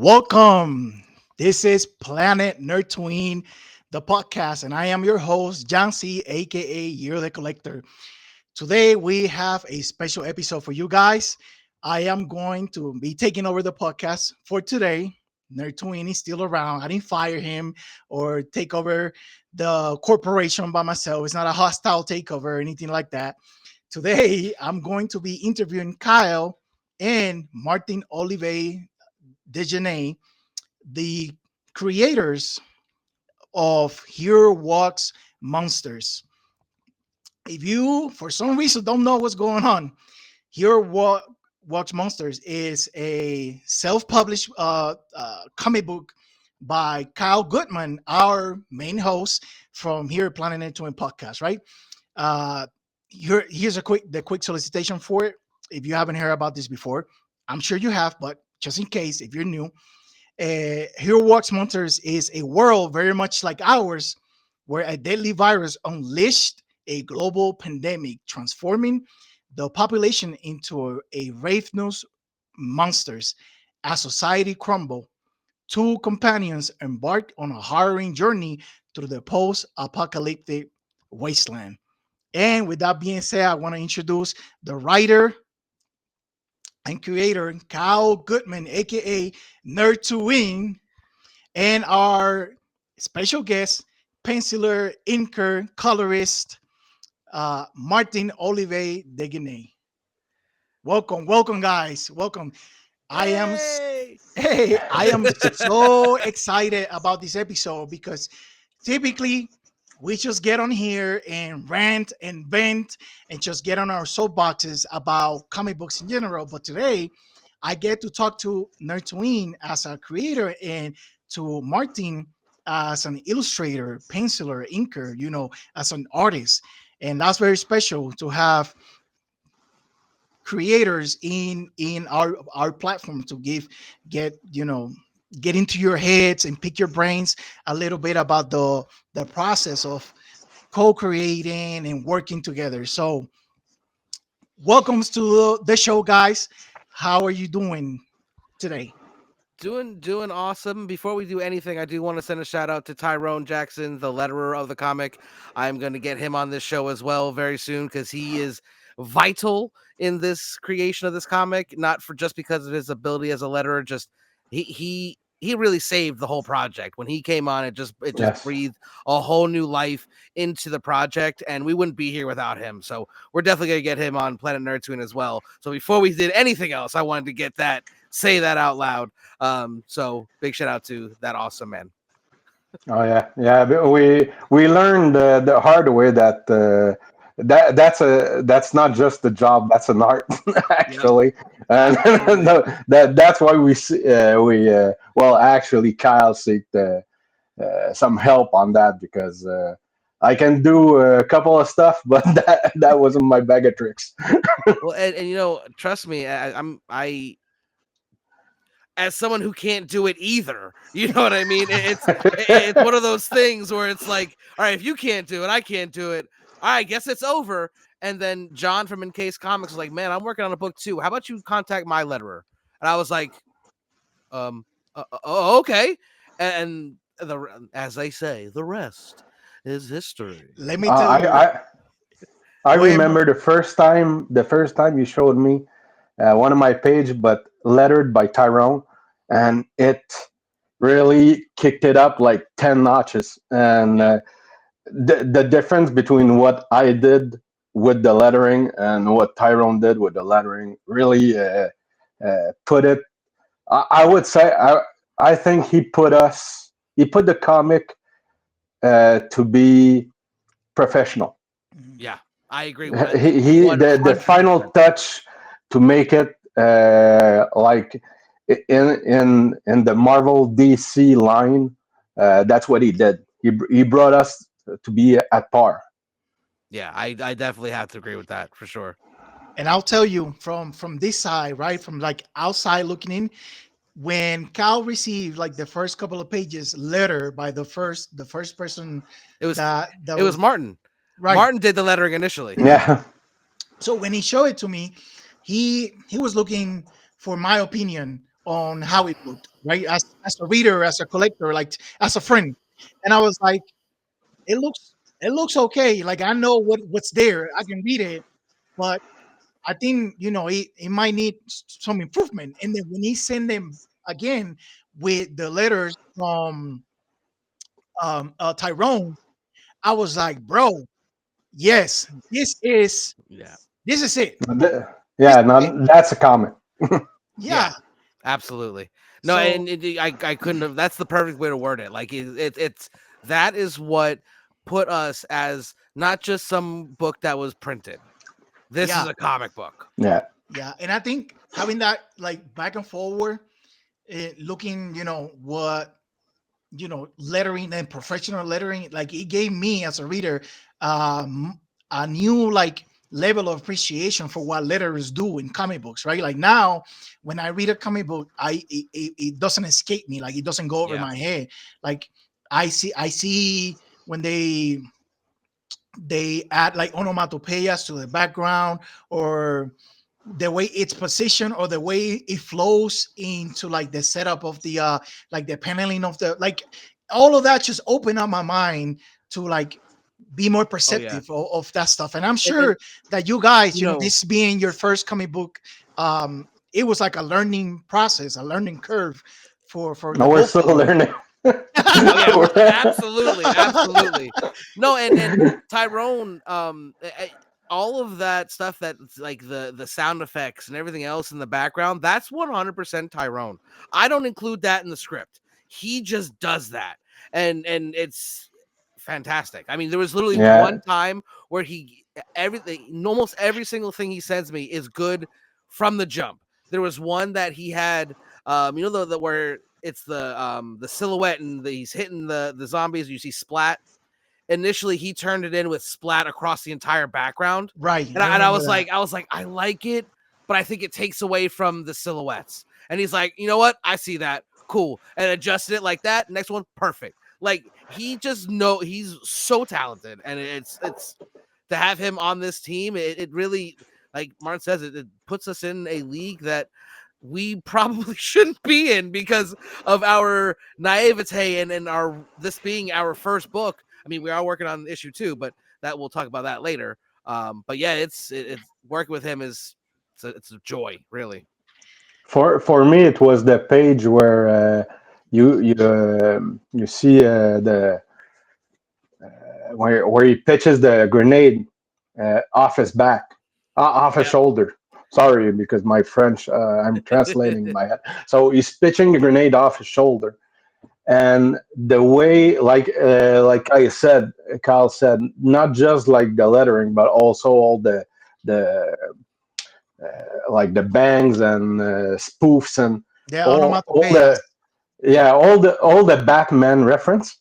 Welcome. This is Planet Nerdtooine, the podcast, and I am your host, John C, aka You're the Collector. Today we have a special episode for you guys. I am going to be taking over the podcast for today. Nerdtooine is still around. I didn't fire him or take over the corporation by myself. It's not a hostile takeover or anything like that. Today I'm going to be interviewing Kyle and Martin Olivier-Dagenais, the creators of Here Walks Monsters. If you, for some reason, don't know what's going on, Walks Monsters is a self-published comic book by Kyle Goodman, our main host from here at Planet Nerdtooine podcast, right? Uh, here's the quick solicitation for it. If you haven't heard about this before, I'm sure you have, but just in case, if you're new, Here Walks Monsters is a world very much like ours, where a deadly virus unleashed a global pandemic, transforming the population into a ravenous monsters. As society crumbled, two companions embarked on a harrowing journey through the post-apocalyptic wasteland. And with that being said, I want to introduce the writer and creator Kyle Goodman, aka Nerdtooine, and our special guest, penciler, inker, colorist, Martin Olivier-Dagenais. Welcome, guys. Welcome. I am Hey! hey, I am so excited about this episode because typically we just get on here and rant and vent and just get on our soapboxes about comic books in general. But today I get to talk to Nerdtooine as a creator and to Martin as an illustrator, penciler, inker, as an artist. And that's very special to have creators in our platform to get into your heads and pick your brains a little bit about the process of co-creating and working together. So welcome to the show, guys. How are you doing today? Doing awesome. Before we do anything, I do want to send a shout out to Tyrone Jackson, the letterer of the comic. I'm going to get him on this show as well very soon because he is vital in this creation of this comic. Not for just because of his ability as a letterer, just he really saved the whole project. When he came on, it just Yes. breathed a whole new life into the project, and we wouldn't be here without him. So we're definitely gonna get him on Planet Nerdtooine as well. So before we did anything else, I wanted to say that out loud. So big shout out to that awesome man. Oh yeah. But we learned the hard way that that's not just a job. That's an art, actually. And that's why well, actually, Kyle seeked some help on that because I can do a couple of stuff, but that wasn't my bag of tricks. Well, and trust me, I as someone who can't do it either. You know what I mean? It's one of those things where it's like, all right, if you can't do it, I can't do it. All right, I guess it's over. And then John from Encased Comics was like, man, I'm working on a book too. How about you contact my letterer? And I was like, okay. And as they say, the rest is history. Let me tell you. I Go ahead, remember the first time you showed me one of my page, but lettered by Tyrone, and it really kicked it up like 10 notches. And the difference between what I did with the lettering and what Tyrone did with the lettering really put it. I would say I think he put the comic to be professional. Yeah, I agree. The final touch to make it like in the Marvel DC line. That's what he did. He brought us to be at par. Yeah, I definitely have to agree with that for sure. And I'll tell you from this side, right, from like outside looking in, when Cal received like the first couple of pages letter by the first person, It was that it was Martin. right. Martin did the lettering initially. Yeah. So when he showed it to me, he was looking for my opinion on how it looked, right? As a reader, as a collector, like as a friend. And I was like, it looks okay. Like I know what's there. I can read it, but I think it might need some improvement. And then when he sent them again with the letters from Tyrone, I was like, bro, yes, Yeah. this is it. This Yeah, is it. no, that's a comment. Yeah. Yeah. Absolutely. No, So and I couldn't have. That's the perfect way to word it. Like it's that is what put us as not just some book that was printed. This is yeah, a comic book. Yeah. yeah, and I think having that like back and forward, looking, what lettering and professional lettering, like it gave me as a reader um a new like level of appreciation for what letters do in comic books, right? Like now when I read a comic book, it doesn't escape me, like it doesn't go over Yeah. my head. Like I see when they add like onomatopoeias to the background, or the way it's positioned, or the way it flows into like the setup of the like the paneling of the, like all of that just opened up my mind to like be more Oh yeah. perceptive of that stuff. And I'm And sure that you guys, you know, this being your first comic book, it was like a learning process, a learning curve for the No, we're both of still you. learning. oh yeah, absolutely, absolutely. No, and Tyrone, all of that stuff that's like the sound effects and everything else in the background, that's 100% Tyrone. I don't include that in the script. He just does that, and it's fantastic. I mean, there was literally Yeah. one time where everything, almost every single thing he sends me is good from the jump. There was one that he had, the where it's the silhouette and he's hitting the zombies. You see splat. Initially, he turned it in with splat across the entire background, Right, and I I remember was that. like, I like it, but I think it takes away from the silhouettes. And he's like, you know what? I see that. Cool, and adjusted it like that. Next one, perfect. Like he's so talented, and it's to have him on this team. It really, like Martin says, it puts us in a league that we probably shouldn't be in because of our naivete and our this being our first book. I mean, we are working on issue 2, but that we'll talk about that later. But yeah, it's working with him is it's a joy, really. For me, it was the page where you see the where he pitches the grenade off his back, off his Yeah. shoulder. Sorry, because my French, I'm translating in my head. So he's pitching the grenade off his shoulder, and the way, like I said, Kyle said, not just like the lettering, but also all the like the bangs and spoofs and The all onomatopoeias. the yeah, all the Batman reference.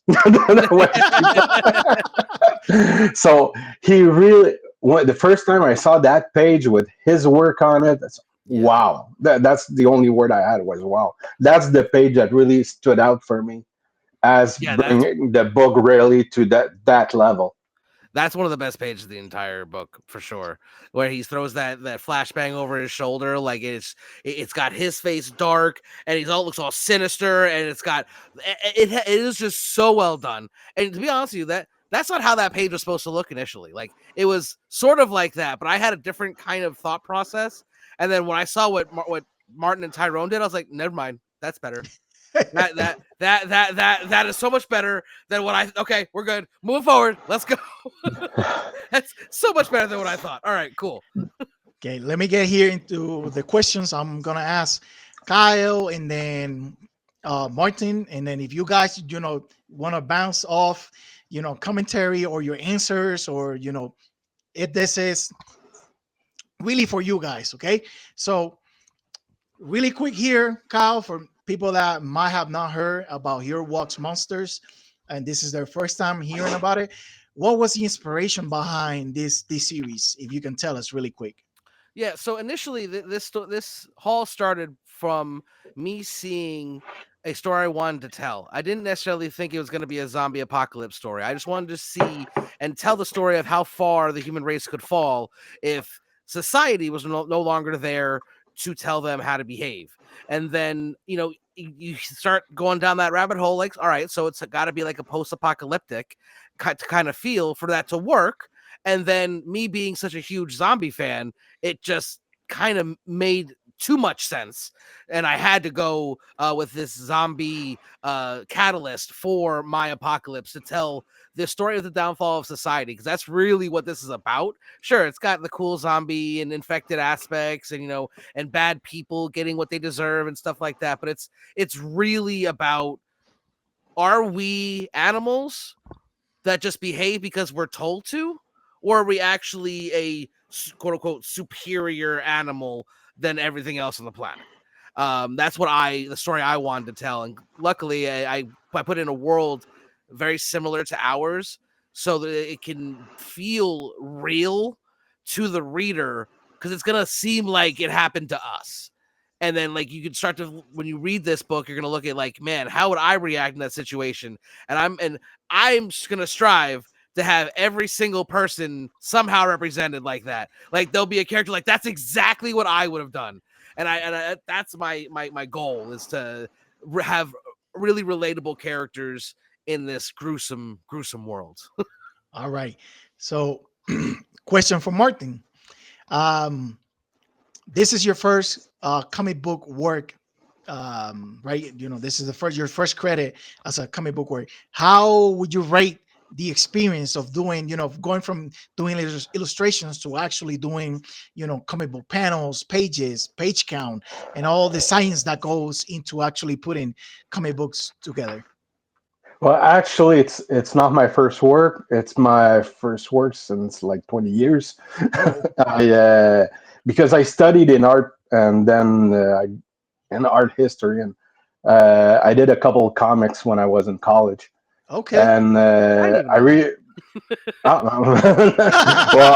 So he really, the first time I saw that page with his work on it, that's Yeah. wow. That's the only word I had was wow. That's the page that really stood out for me as Yeah, bringing the book really to that level. that's one of the best pages of the entire book for sure. Where he throws that flashbang over his shoulder, like it's got his face dark and he's all looks all sinister, and it's got it is just so well done. And to be honest with you, that's not how that page was supposed to look initially. Like it was sort of like that, but I had a different kind of thought process. And then when I saw what Martin and Tyrone did, I was like, never mind, that's better. That is so much better than what I. Okay, we're good. Move forward. Let's go. That's so much better than what I thought. All right, cool. Okay, let me get here into the questions I'm gonna ask Kyle, and then Martin, and then if you guys want to bounce off commentary or your answers, or if this is really for you guys. Okay, so really quick here, Kyle, for people that might have not heard about Hero Walks Monsters, and this is their first time hearing about it. What was the inspiration behind this series? If you can tell us really quick. Yeah. So initially, this haul started from me seeing a story I wanted to tell. I didn't necessarily think it was going to be a zombie apocalypse story. I just wanted to see and tell the story of how far the human race could fall if society was no longer there to tell them how to behave. And then, you start going down that rabbit hole, like, all right, so it's got to be like a post-apocalyptic kind of feel for that to work. And then me being such a huge zombie fan, it just kind of made too much sense. And I had to go with this zombie catalyst for my apocalypse to tell the story of the downfall of society, because that's really what this is about. Sure, it's got the cool zombie and infected aspects, and and bad people getting what they deserve and stuff like that, but it's really about, are we animals that just behave because we're told to, or are we actually a quote unquote superior animal than everything else on the planet? That's the story I wanted to tell, and luckily I put in a world very similar to ours, so that it can feel real to the reader, because it's gonna seem like it happened to us. And then, like, you can start to, when you read this book, you're gonna look at, like, man, how would I react in that situation? And I'm just gonna strive to have every single person somehow represented like that. Like, there'll be a character like, that's exactly what I would have done. And that's my goal, is to have really relatable characters in this gruesome world. All right. So, question for Martin. This is your first comic book work, right? This is your first credit as a comic book work. How would you rate the experience of doing, going from doing illustrations to actually doing, comic book panels, pages, page count, and all the science that goes into actually putting comic books together? Well, actually, it's not my first work. It's my first work since like 20 years. Oh, Because I studied in art, and then in art history, and I did a couple of comics when I was in college, okay. and I didn't even I know really. Well,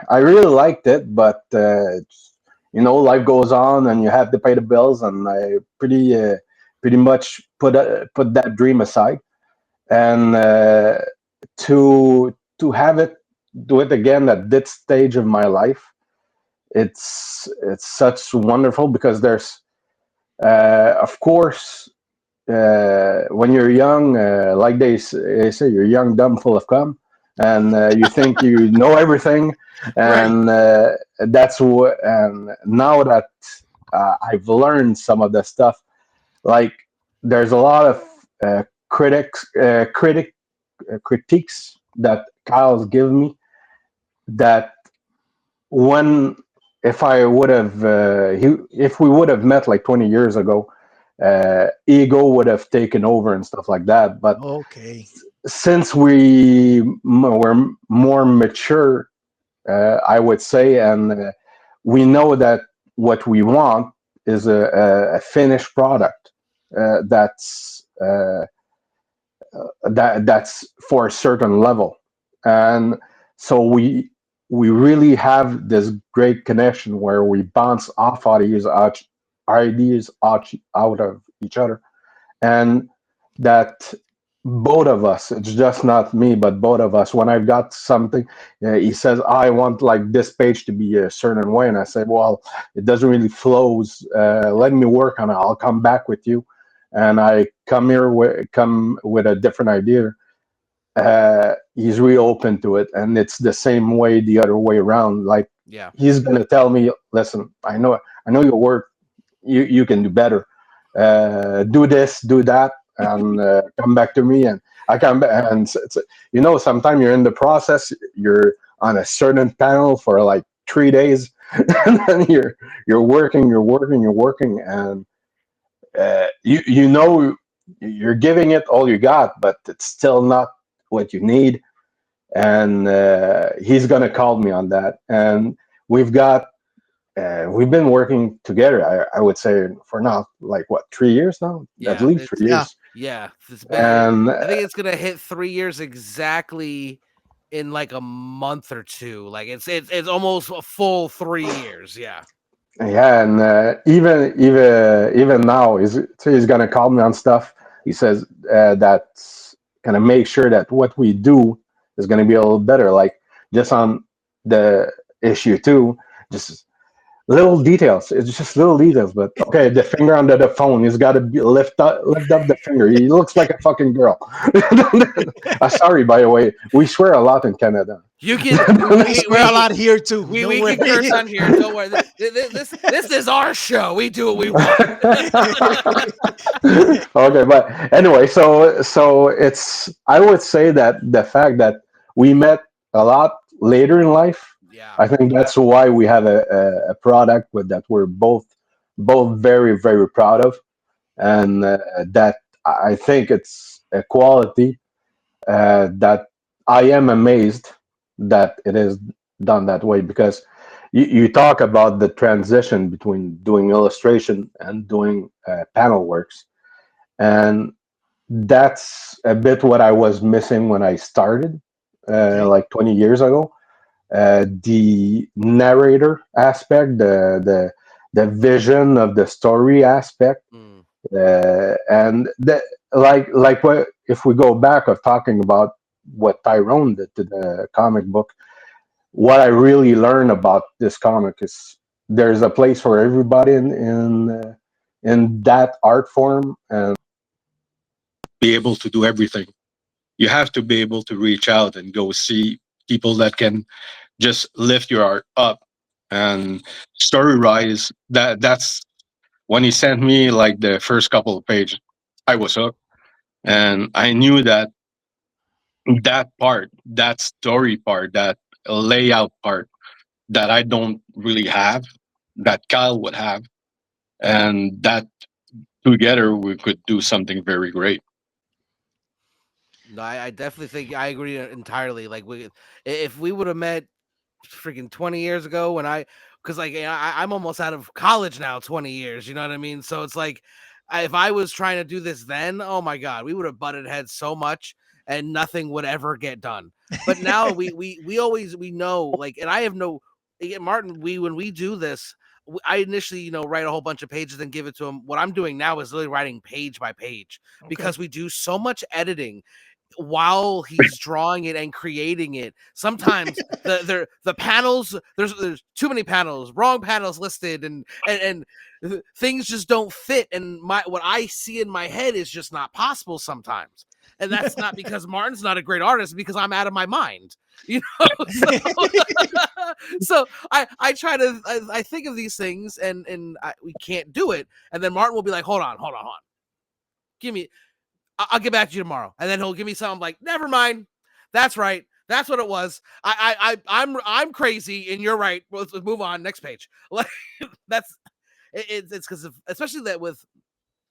I really liked it, but life goes on, and you have to pay the bills, and I pretty much put that dream aside, and to have it do it again at this stage of my life, it's such wonderful, because there's of course, when you're young, like they say, you're young, dumb, full of cum, and you think you know everything, Right. and that's what. And now that I've learned some of the stuff, like, there's a lot of critiques that Kyle's given me, that when if I would have if we would have met like 20 years ago, ego would have taken over and stuff like that. But Okay. since were more mature, I would say, and we know that what we want is a finished product, that's for a certain level, and so we really have this great connection where we bounce off ideas out of each other, and that both of us, it's just not me, but both of us, when I've got something, he says, I want like this page to be a certain way, and I say, well, it doesn't really flows, let me work on it, I'll come back with you, and I come with a different idea. He's really open to it, and it's the same way the other way around. Like, Yeah. he's gonna tell me, listen, I know your work, you can do better, do this, do that, and come back to me, and I come back, and sometimes you're in the process, you're on a certain panel for like 3 days, and then you're working, and you're giving it all you got, but it's still not what you need, and he's gonna call me on that, and we've been working together. I would say for now, like, what, 3 years now, at Yeah. least three It's Yeah. years, yeah. It's been. and I think it's gonna hit 3 years exactly in like a month or two. Like, it's almost a full 3 years. Yeah. yeah, and even now, he's gonna call me on stuff. He says that's gonna make sure that what we do is gonna be a little better. Like, just on the issue too, just little details. It's just little details. But okay, the finger under the phone. He's got to lift up the finger. He looks like a fucking girl. Sorry, by the way. We swear a lot in Canada. You can We swear a lot here too. we Don't can worry. curse on here. Don't worry. This is our show. We do what we want. Okay, but anyway, so it's, I would say that the fact that we met a lot later in life, Yeah. I think that's why we have a product with that we're both very very proud of, and that I think it's a quality that I am amazed that it is done that way, because you talk about the transition between doing illustration and doing panel works, and that's a bit what I was missing when I started, Okay. like 20 years ago. The narrator aspect, the vision of the story aspect, Mm. and the, like what if we go back of talking about what Tyrone did to the comic book. What I really learned about this comic is there's a place for everybody in that art form, and be able to do everything. You have to be able to reach out and go see people that can just lift your art up. And story rise, that's when he sent me like the first couple of pages, I was hooked. And I knew that that part, that story part, that layout part that I don't really have, that Kyle would have, and that together we could do something very great. No, I definitely think I agree entirely. Like if we would have met freaking 20 years ago when because like I'm almost out of college now, 20 years, you know what I mean? So it's like if I was trying to do this then, oh my God, we would have butted heads so much and nothing would ever get done. But now we always, we know, like, and I have no, Martin, when we do this, I initially, write a whole bunch of pages and give it to him. What I'm doing now is literally writing page by page Okay. because we do so much editing while he's drawing it and creating it. Sometimes the panels, there's too many panels, wrong panels listed, and things just don't fit, and what I see in my head is just not possible sometimes. And that's not because Martin's not a great artist, because I'm out of my mind, so, so I try to I think of these things, and we can't do it, and then Martin will be like, hold on, give me, I'll get back to you tomorrow. And then he'll give me something like, never mind. That's right. That's what it was. I'm crazy and you're right. Let's move on. Next page. Like that's it's because especially that with,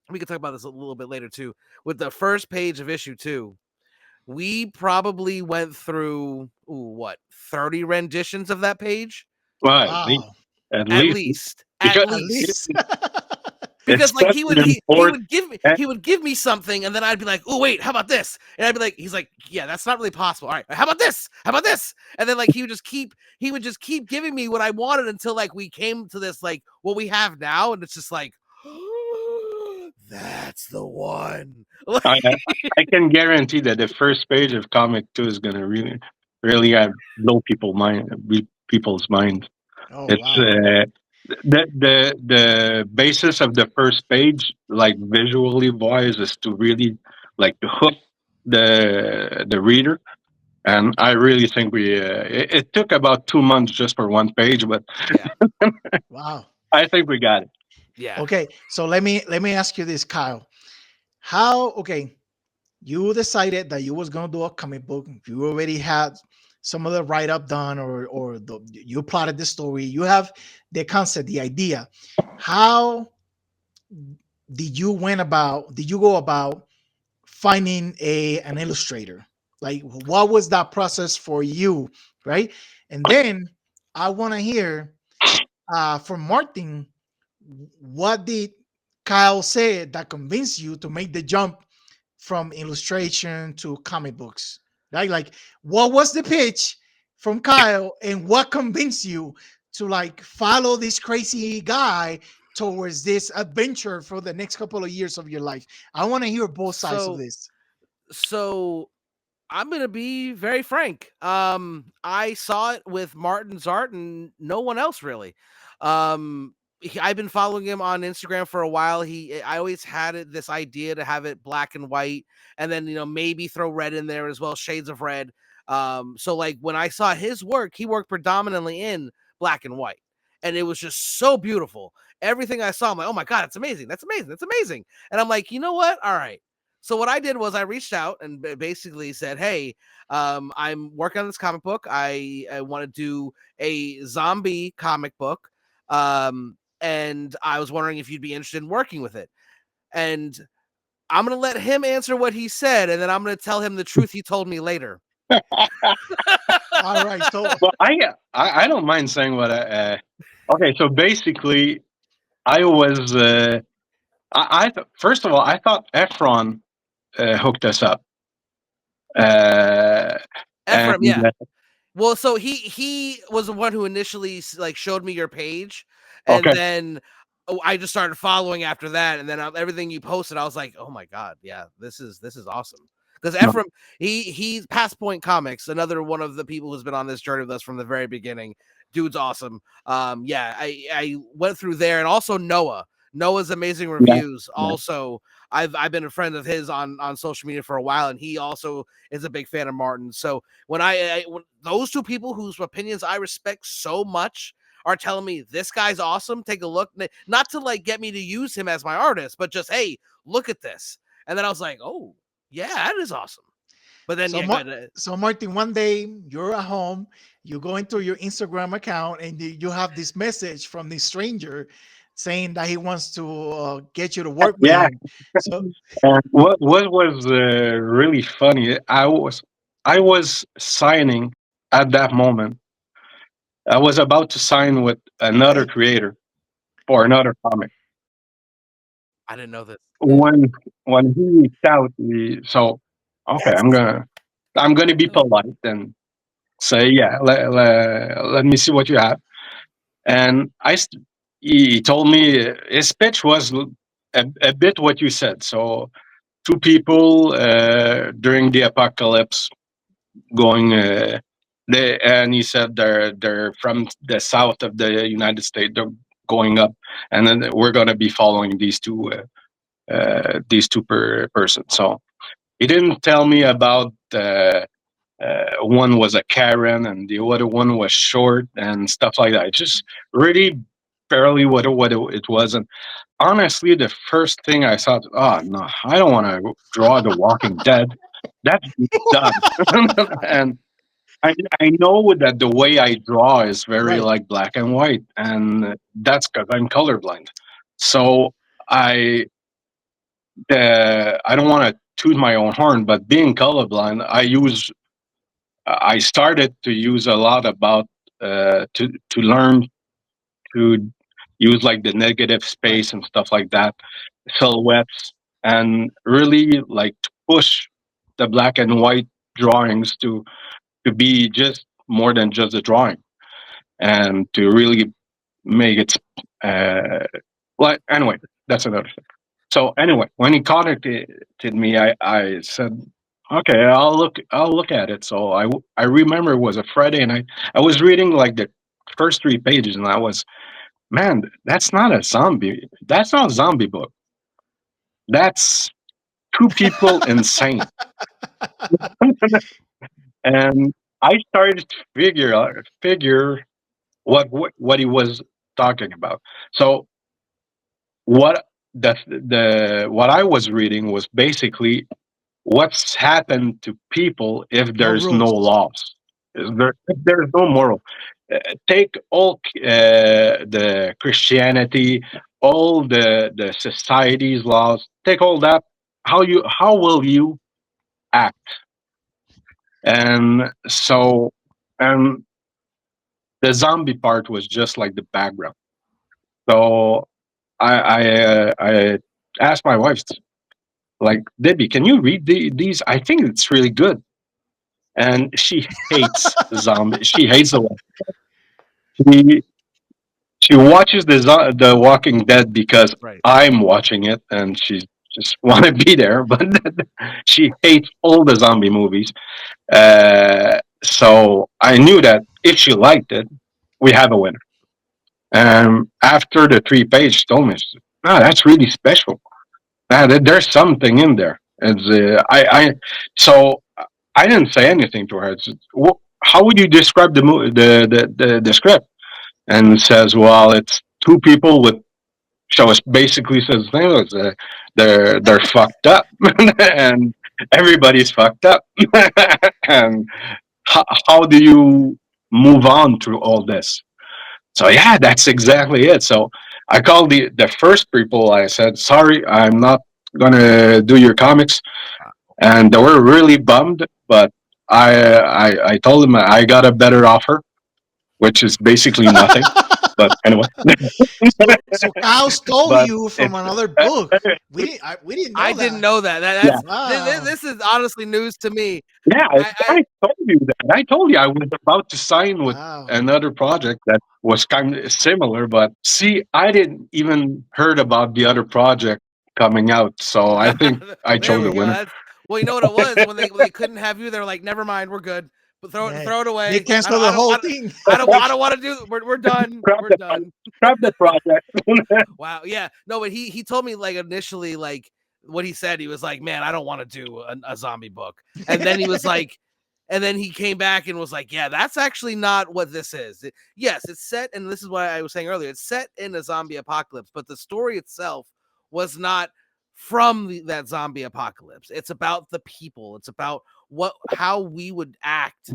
we can talk about this a little bit later too. With the first page of issue 2, we probably went through 30 renditions of that page. Well, Wow. at At least least. because At At least. least. it's Because like such an important. he would give me something, and then I'd be like, oh wait, how about this? And I'd be like, he's like, yeah, that's not really possible. All right, how about this? And then like he would just keep giving me what I wanted until like we came to this like what we have now, and it's just like, that's the one. I, I can guarantee that the first page of comic 2 is gonna really blow people's minds. Oh It's wow. the basis of the first page, like visually wise, is to really like to hook the reader. And I really think it took about 2 months just for one page, but Yeah, Wow. I think we got it. yeah. Okay. So let me ask you this, Kyle. How okay, you decided that you was gonna do a comic book. You already had some of the write up done, or you plotted the story. You have the concept, the idea. How did you go about finding an illustrator? Like, what was that process for you, right? And then I want to hear from Martin, what did Kyle say that convinced you to make the jump from illustration to comic books? Right? Like, what was the pitch from Kyle, and what convinced you to like follow this crazy guy towards this adventure for the next couple of years of your life? I want to hear both sides of So this. so I'm gonna be very frank. I saw it with Martin's art and no one else really. I've been following him on Instagram for a while. I always had this idea to have it black and white, and then maybe throw red in there as well, shades of red. So like when I saw his work, he worked predominantly in black and white, and it was just so beautiful. Everything I saw, I'm like, oh my god, that's amazing, that's amazing, that's amazing. And I'm like, you know what? All right. So what I did was I reached out and basically said, hey, I'm working on this comic book. I want to do a zombie comic book. And I was wondering if you'd be interested in working with it. And I'm going to let him answer what he said, and then I'm going to tell him the truth he told me later. All right. So Well, I don't mind saying what I. Okay, so basically, I was. First of all, I thought Efron hooked us up. Ephraim, And yeah. Well, so he was the one who initially like showed me your page, and okay, then I just started following after that, and then everything you posted, I was like, oh my god, yeah, this is awesome. Because no, Ephraim, he's Past Point Comics, another one of the people who's been on this journey with us from the very beginning. Dude's awesome. Yeah, I went through there, and also Noah's amazing yeah, reviews. yeah. Also, I've been a friend of his on social media for a while, and he also is a big fan of Martin. So when when those two people whose opinions I respect so much are telling me this guy's awesome, take a look, not to like get me to use him as my artist, but just, hey, look at this. And then I was like, oh yeah, that is awesome. But then so so Martin, one day you're at home, you go into your Instagram account, and you have this message from this stranger saying that he wants to get you to work with Yeah. him. So And what was really funny? I was signing at that moment. I was about to sign with another okay, creator for another comic. I didn't know this. When when he reached out, so okay, that's I'm gonna be polite and say, yeah, let me see what you have. And he told me his pitch was a bit what you said. So two people during the apocalypse going. And he said they're from the south of the United States. They're going up, and then we're gonna be following these two persons. So he didn't tell me about one was a Karen and the other one was short and stuff like that. Just really barely what it was. And honestly, the first thing I thought, oh no, I don't want to draw The Walking Dead. That's done. And I know that the way I draw is very right. like black and white, and that's because I'm colorblind. So I I don't want to toot my own horn, but being colorblind, I started to use a lot about to learn to use like the negative Right. space and stuff like that, silhouettes, and really like to push the black and white drawings to be just more than just a drawing, and to really make it like anyway. That's another thing. So anyway, when he contacted me, I said, "Okay, I'll look at it." So I remember it was a Friday, and I was reading like the first three pages, and I was, man, that's not a zombie. That's not a zombie book. That's two people insane. And I started to figure what he was talking about. So what what I was reading was basically what's happened to people if No there's no rules. laws, if there's no moral. Take all the Christianity, all the society's laws. Take all that. How will you act? And so, and the zombie part was just like the background. So I asked my wife, like, Debbie, can you read these? I think it's really good. And she hates zombie. She hates the one. She she watches the Walking Dead because Right. I'm watching it, and she just want to be there. But she hates all the zombie movies. So I knew that if she liked it, we have a winner. After the 3 page, she told me, "Ah, that's really special. There's something in there." It's so I didn't say anything to her. How would you describe the script? And it says, well, it's two people with. So it basically says they're fucked up, and everybody's fucked up. And how do you move on through all this? So yeah, that's exactly it. So I called the first people. I said, sorry, I'm not gonna do your comics, and they were really bummed. But I told them I got a better offer, which is basically nothing. But anyway, So Kyle stole but you from it's another book. We didn't I know didn't that. know that. yeah. Wow. This is honestly news to me. Yeah, I I told you that. I told you I was about to sign with Wow. another project that was kind of similar, but see, I didn't even heard about the other project coming out, so I think I There chose we the go. winner. Well, you know what it was when they couldn't have you. They're like, never mind, we're good. But Yeah. throw it They away. canceled the whole thing. I don't want to do. We're done. Scrap We're the done. scrap the project. Wow. Yeah. No, but he told me like initially like what he said. He was like, man, I don't want to do a zombie book. And then he was like, and then he came back and was like, yeah, that's actually not what this is. Yes, it's set, and this is what I was saying earlier. It's set in a zombie apocalypse, but the story itself was not from that zombie apocalypse. It's about the people. It's about how we would act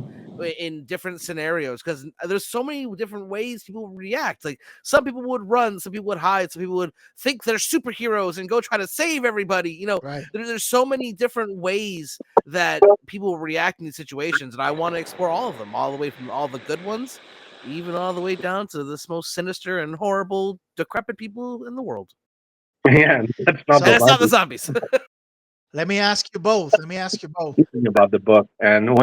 in different scenarios, because there's so many different ways people react. Like some people would run, some people would hide, some people would think they're superheroes and go try to save everybody. You know, Right. there's so many different ways that people react in these situations, and I want to explore all of them, all the way from all the good ones, even all the way down to the most sinister and horrible, decrepit people in the world. Yeah, that's not And the So it's not the zombie zombies. let me ask you both. Let me ask you both. thing about the book. And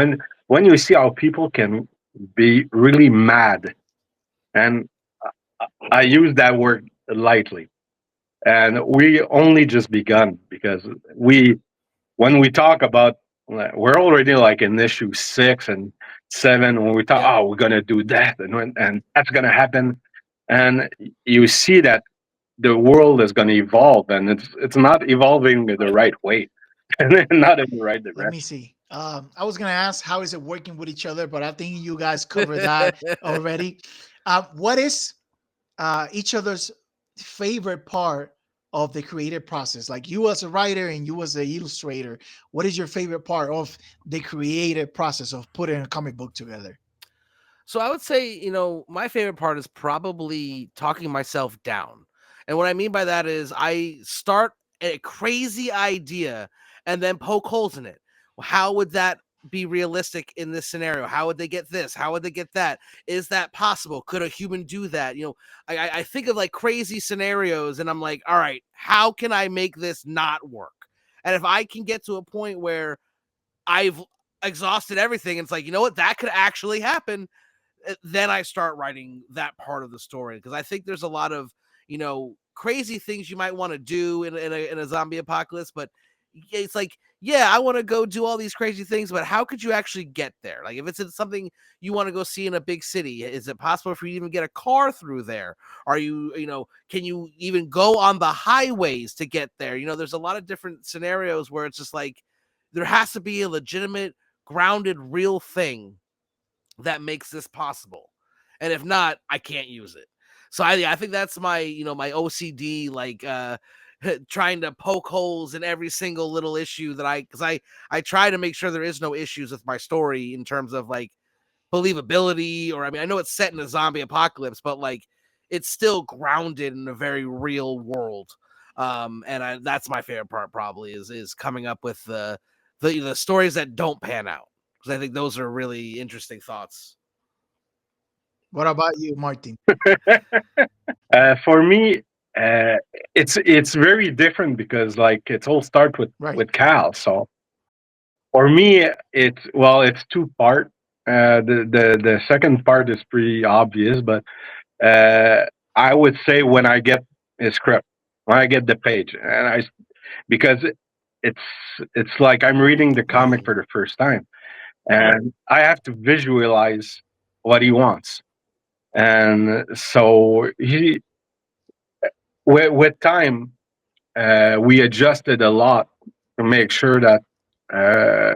when you see how people can be really mad, and I use that word lightly, and we only just begun because when we talk about, we're already like in issue 6 and 7 when we talk, Yep. oh, we're gonna do that, and that's gonna happen, and you see that the world is gonna evolve, and it's not evolving the right way, and not in the right Let direction. me see. I was gonna ask how is it working with each other, but I think you guys covered that already. What is each other's favorite part of the creative process? Like you as a writer and you as an illustrator, what is your favorite part of the creative process of putting a comic book together? So I would say, my favorite part is probably talking myself down. And what I mean by that is I start a crazy idea and then poke holes in it. How would that be realistic in this scenario? How would they get this? How would they get that? Is that possible? Could a human do that? I think of like crazy scenarios and I'm like, all right, how can I make this not work? And if I can get to a point where I've exhausted everything, and it's like, you know what, that could actually happen, then I start writing that part of the story, because I think there's a lot of crazy things you might want to do in a zombie apocalypse, but it's like, yeah, I want to go do all these crazy things, but how could you actually get there? Like if it's something you want to go see in a big city, is it possible for you to even get a car through there? Are can you even go on the highways to get there? There's a lot of different scenarios where it's just like there has to be a legitimate, grounded, real thing that makes this possible. And if not, I can't use it. So I think that's my, my OCD, like trying to poke holes in every single little issue that because I try to make sure there is no issues with my story in terms of like believability, or I mean, I know it's set in a zombie apocalypse, but like it's still grounded in a very real world. And that's my favorite part, probably is coming up with the stories that don't pan out, because I think those are really interesting thoughts. What about you, Martin? For me, uh, it's very different because like it's all start Right. with Cal. So for me, it's two part. The second part is pretty obvious, but uh, I would say when I get a script, when I get the page, because it's it's like I'm reading the comic Right. for the first time, and I have to visualize what he wants. And so with time, we adjusted a lot to make sure that uh,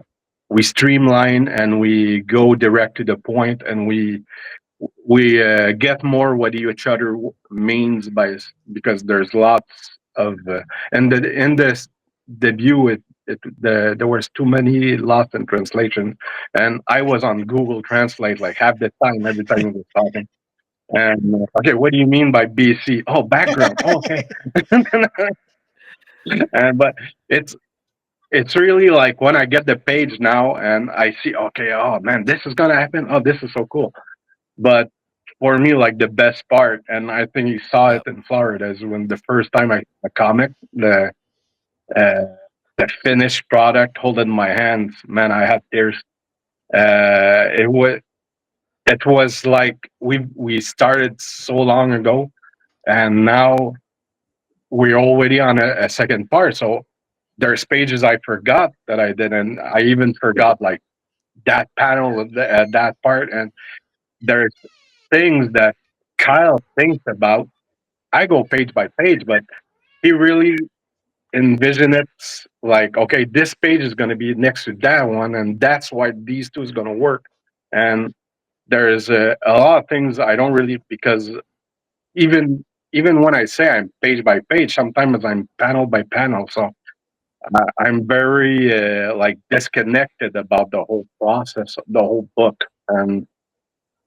we streamline and we go direct to the point, and we get more what each other means because there's lots of and in this debut there was too many lost in translation, and I was on Google Translate like half the time every time we was talking. And okay, what do you mean by BC? Oh, background. Oh, okay. And but it's it's really like when I get the page now and I see, okay, oh man, this is gonna happen. Oh, this is so cool. But for me, like the best part, and I think you saw it Yep. in Florida, is when the first time I saw a comic, uh, the finished product holding in my hands, man, I had tears. It was like we started so long ago, and now we're already on a second part. So there's pages I forgot that I did, and I even forgot like that panel of that part. And there's things that Kyle thinks about. I go page by page, but he really envision it like, okay, this page is going to be next to that one, and that's why these two is going to work. And there's a lot of things I don't really, because even even when I say I'm page by page, sometimes I'm panel by panel. So I'm very like disconnected about the whole process, the whole book. And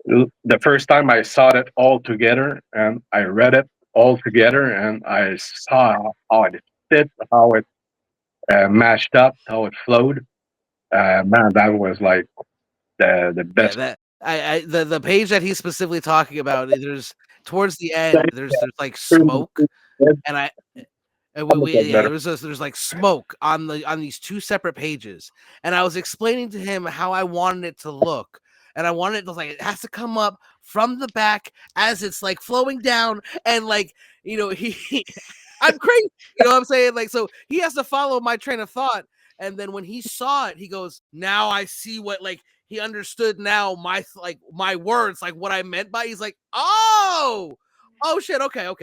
the first time I saw it all together and I read it all together and I saw how it fit, how it mashed up, how it flowed. Man, that was like the Yeah, best. that the page that he's specifically talking about, there's towards the end, there's like smoke, and I and we yeah, there's like smoke on these two separate pages, and I was explaining to him how I wanted it to look, and I wanted it to like it has to come up from the back as it's like flowing down, and like he I'm crazy, you know what I'm saying? Like so he has to follow my train of thought, and then when he saw it, he goes, "Now I see what like." He understood now my words, like what I meant by. He's like, oh shit, okay, all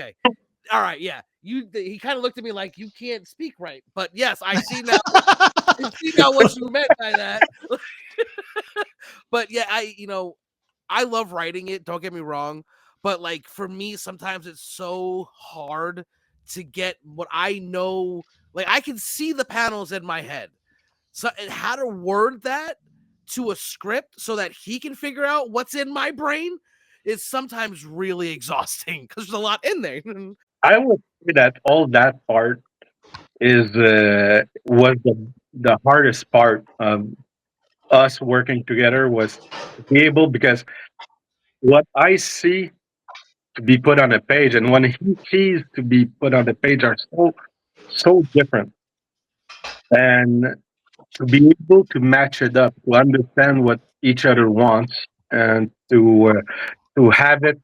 right, yeah. He kind of looked at me like you can't speak right, but yes, I see now. I see now what you meant by that. But yeah, I love writing it. Don't get me wrong, but like for me, sometimes it's so hard to get what I know. Like I can see the panels in my head, so and how to word that to a script so that he can figure out what's in my brain is sometimes really exhausting because there's a lot in there. I would say that all that part is was the hardest part of us working together, was to be able, because what I see to be put on a page and when he sees to be put on the page are so different. And to be able to match it up, to understand what each other wants, and to have it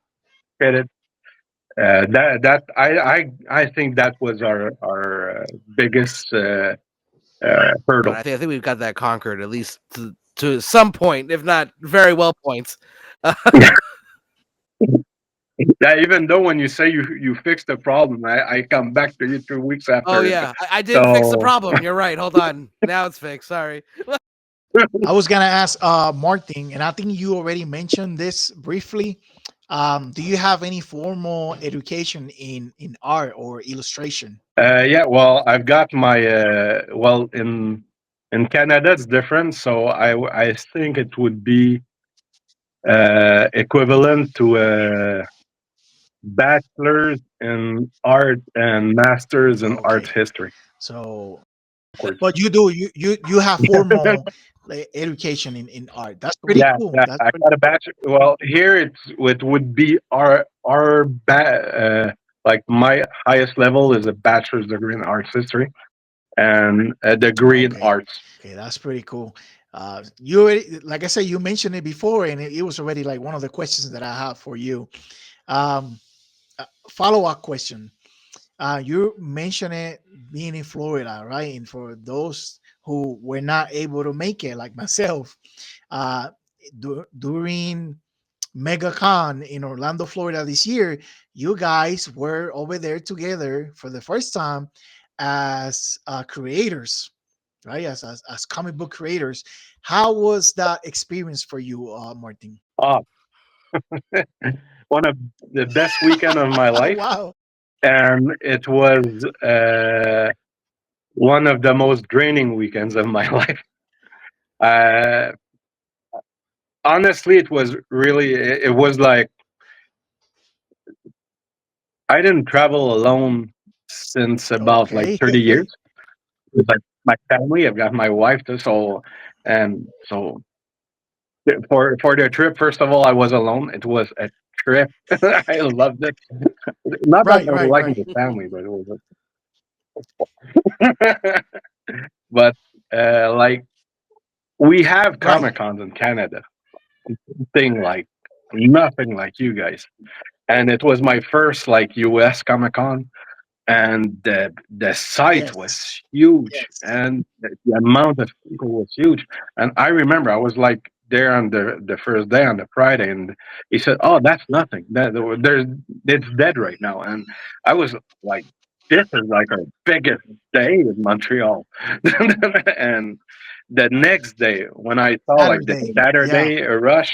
fit it. I think that was our biggest hurdle. I think we've got that conquered at least to some point, if not very well points. Yeah, even though when you say you fixed the problem, I come back to you 2 weeks Oh after. yeah, I didn't fix the So problem. You're right. Hold on, now it's fixed. Sorry. I was gonna ask Martin, and I think you already mentioned this briefly. Do you have any formal education in art or illustration? yeah, well, I've got my well, in Canada it's different. So I think it would be equivalent to a bachelor's in art and master's in art Okay, history. so Backwards. but you have formal education in art. That's pretty Yeah, cool. yeah, That's I pretty got a bachelor. Well, here it would be like my highest level is a bachelor's degree in arts history and a degree in okay. arts. Okay, that's pretty cool. You already, like I said, you mentioned it before, and it was already like one of the questions that I have for you. Um, Follow up question. You mentioned it being in Florida, right? And for those who were not able to make it, like myself, uh, during MegaCon in Orlando, Florida this year, you guys were over there together for the first time as creators, right? As comic book creators. How was that experience for you, Martin? Oh, one of the best weekend of my life, Wow. and it was one of the most draining weekends of my life. Uh, Honestly, it was really. It was like I didn't travel alone since about like Okay. 30 years. With my family, I've got my wife to so, and so for the trip. First of all, I was alone. It was a trip. I loved it. Not that Right, I was right, liking right. the family, but it was. But like we have Right. Comic Cons in Canada, thing like nothing like you guys. And it was my first like US Comic Con, and the site Yes. was huge, and the amount of people was huge. And I remember I was like there on the first day on the Friday, and he said, "Oh, that's nothing. There's it's dead right now." And I was like, "This is like our biggest day in Montreal." And the next day, when I saw like the Saturday. Yeah. Saturday rush,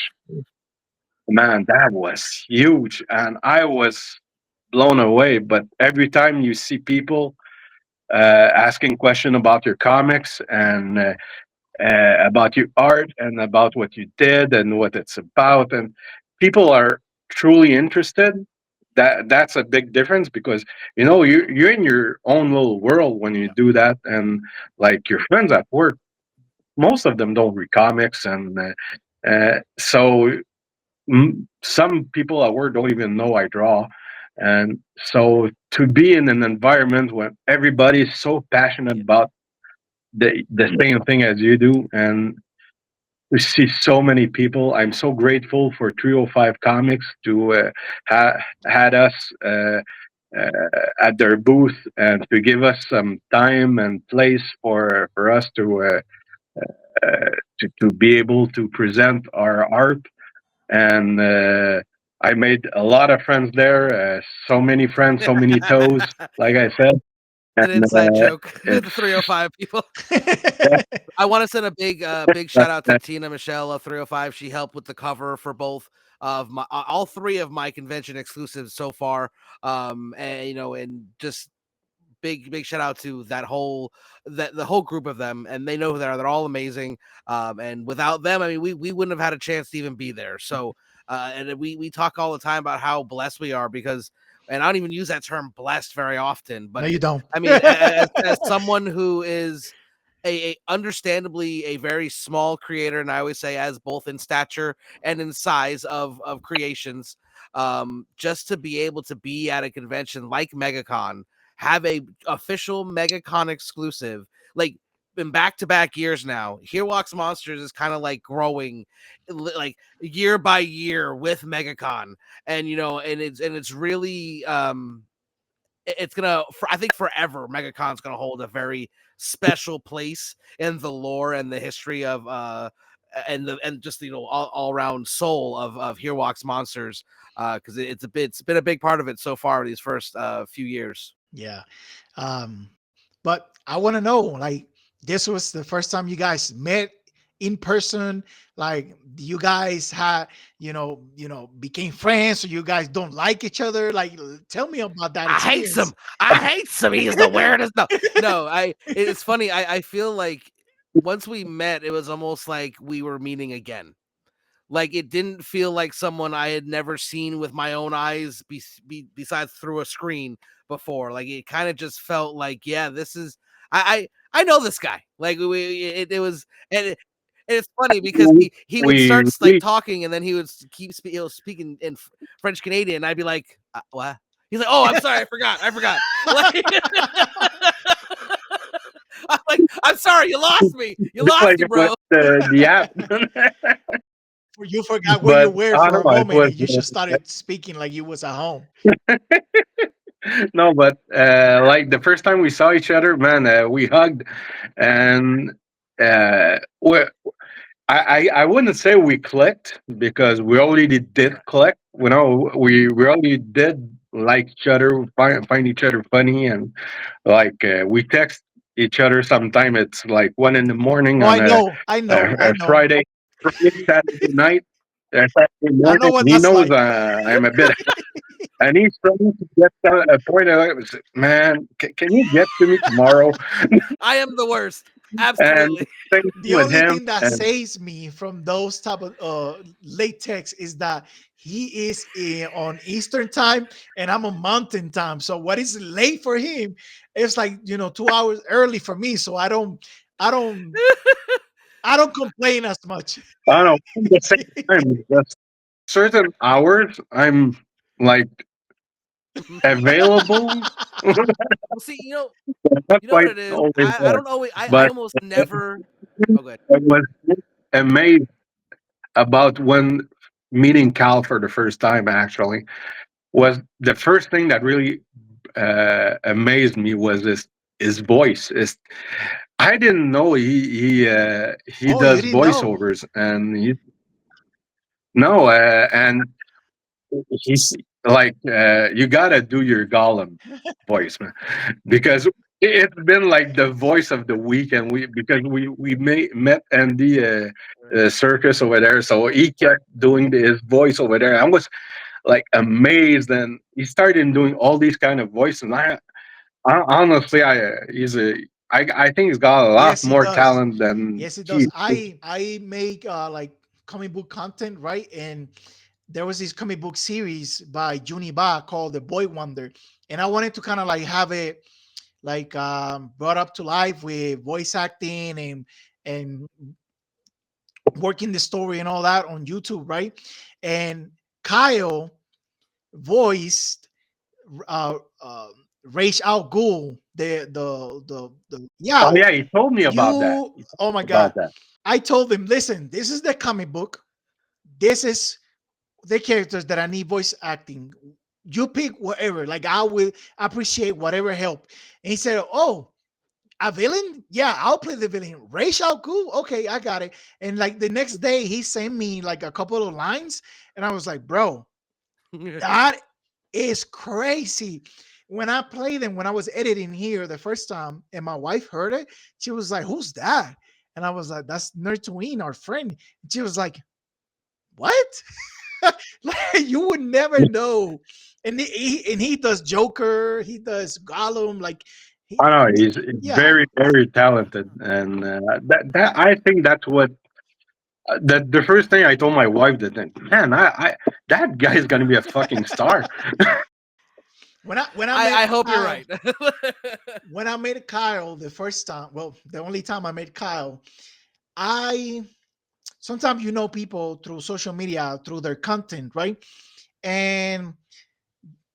man, that was huge, and I was blown away. But every time you see people asking question about your comics and about your art and about what you did and what it's about, and people are truly interested. That's a big difference because you're in your own little world when you do that, and like your friends at work, most of them don't read comics, and so some people at work don't even know I draw. And so to be in an environment where everybody's so passionate about the same thing as you do, and to see so many people, I'm so grateful for 305 Comics to had us uh, at their booth and to give us some time and place for us to be able to present our art. And I made a lot of friends there. So many friends, so many toes, like I said. An And inside joke. The it's 305 people. yeah, I want to send a big but, shout out to Tina Michelle of 305. She helped with the cover for both of my all three of my convention exclusives so far. And and just big shout out to that the whole group of them, and they know who they are. They're all amazing. And without them, I mean, we wouldn't have had a chance to even be there. So and we talk all the time about how blessed we are because, and I don't even use that term blessed very often, No, but you don't. I mean, as someone who is a understandably a very small creator, and I always say as both in stature and in size of creations, just to be able to be at a convention like MegaCon, have a official MegaCon exclusive, like in back-to-back years now. Here Walks Monsters is kind of like growing like year by year with MegaCon. And it's really it's gonna I think forever MegaCon's gonna hold a very special place in the lore and the history of and just all around soul of Here Walks Monsters, because it's been a big part of it so far these first few years. Yeah. Um, but I want to know, like, this was the first time you guys met in person. Like, you guys had, became friends, so you guys don't like each other. Like, tell me about that I hate experience. him. I hate him. He's the weirdest. No. It's funny. I feel like once we met, it was almost like we were meeting again. Like it didn't feel like someone I had never seen with my own eyes, besides through a screen before. Like it kind of just felt like, yeah, this is I know this guy. Like it was, and it's funny because we he would we start like reached talking, and then he would he was speaking in French Canadian. And I'd be like, what? He's like, oh, I'm sorry, I forgot. Like, I'm like, I'm sorry, you just lost like me, with bro. the app. You forgot where you But were I for don't a know. It moment, was and you just started speaking like you was at home. no, but like the first time we saw each other, man, we hugged, and we I wouldn't say we clicked because we already did click. You know, we already did like each other, find each other funny, and like we text each other. Sometime it's like 1 in the morning Oh, on I a know. Saturday night, Saturday I know morning. what He that's knows like. I'm a bit, and he's trying to get to a point. Man, can you get to me tomorrow? I am the worst. And Absolutely. same thing The with only him. thing that And saves me from those type of late texts is that he is on Eastern time and I'm on Mountain time. So what is late for him, it's like 2 hours early for me. So I don't, I don't complain as much. I don't know, at the same time, just certain hours I'm like available. Well, see, Not you know what quite it is. always I there, don't always. I but almost never. Oh, good. I was amazed about when meeting Cal for the first time. Actually, was the first thing that really amazed me was his voice. I didn't know he Oh, you does didn't know? voiceovers, and he no, and he's like you gotta do your Gollum voice, man, because it's been like the voice of the week, and we met Andy Circus over there, so he kept doing his voice over there. I was like amazed, and he started doing all these kind of voices. And I honestly, I think he's got a lot Yes, he more does. talent than Yes, it does. he. I make like comic book content, right? And there was this comic book series by Juniba called The Boy Wonder, and I wanted to kind of like have it like brought up to life with voice acting and working the story and all that on YouTube, right? And Kyle voiced uh, uh Rage Al Ghul, the Oh yeah. yeah, he told me about that. You, oh my About god. that. I told him, listen, this is the comic book. This is the characters that I need voice acting. You pick whatever. Like I will appreciate whatever help. And he said, "Oh, a villain? Yeah, I'll play the villain. Racial cool. Okay, I got it." And like the next day, he sent me like a couple of lines, and I was like, "Bro, that is crazy." When I played them, when I was editing here the first time, and my wife heard it, she was like, "Who's that?" And I was like, "That's Nerdtooine, our friend." And she was like, "What?" Like you would never know. And he does Joker, he does Gollum, like he I know he's yeah. very very talented, and that I think that's what the first thing I told my wife that man I that guy's gonna be a fucking star. When I I met hope you're Kyle, right. when I met Kyle the first time, well, the only time I met Kyle, I sometimes people through social media through their content, right? And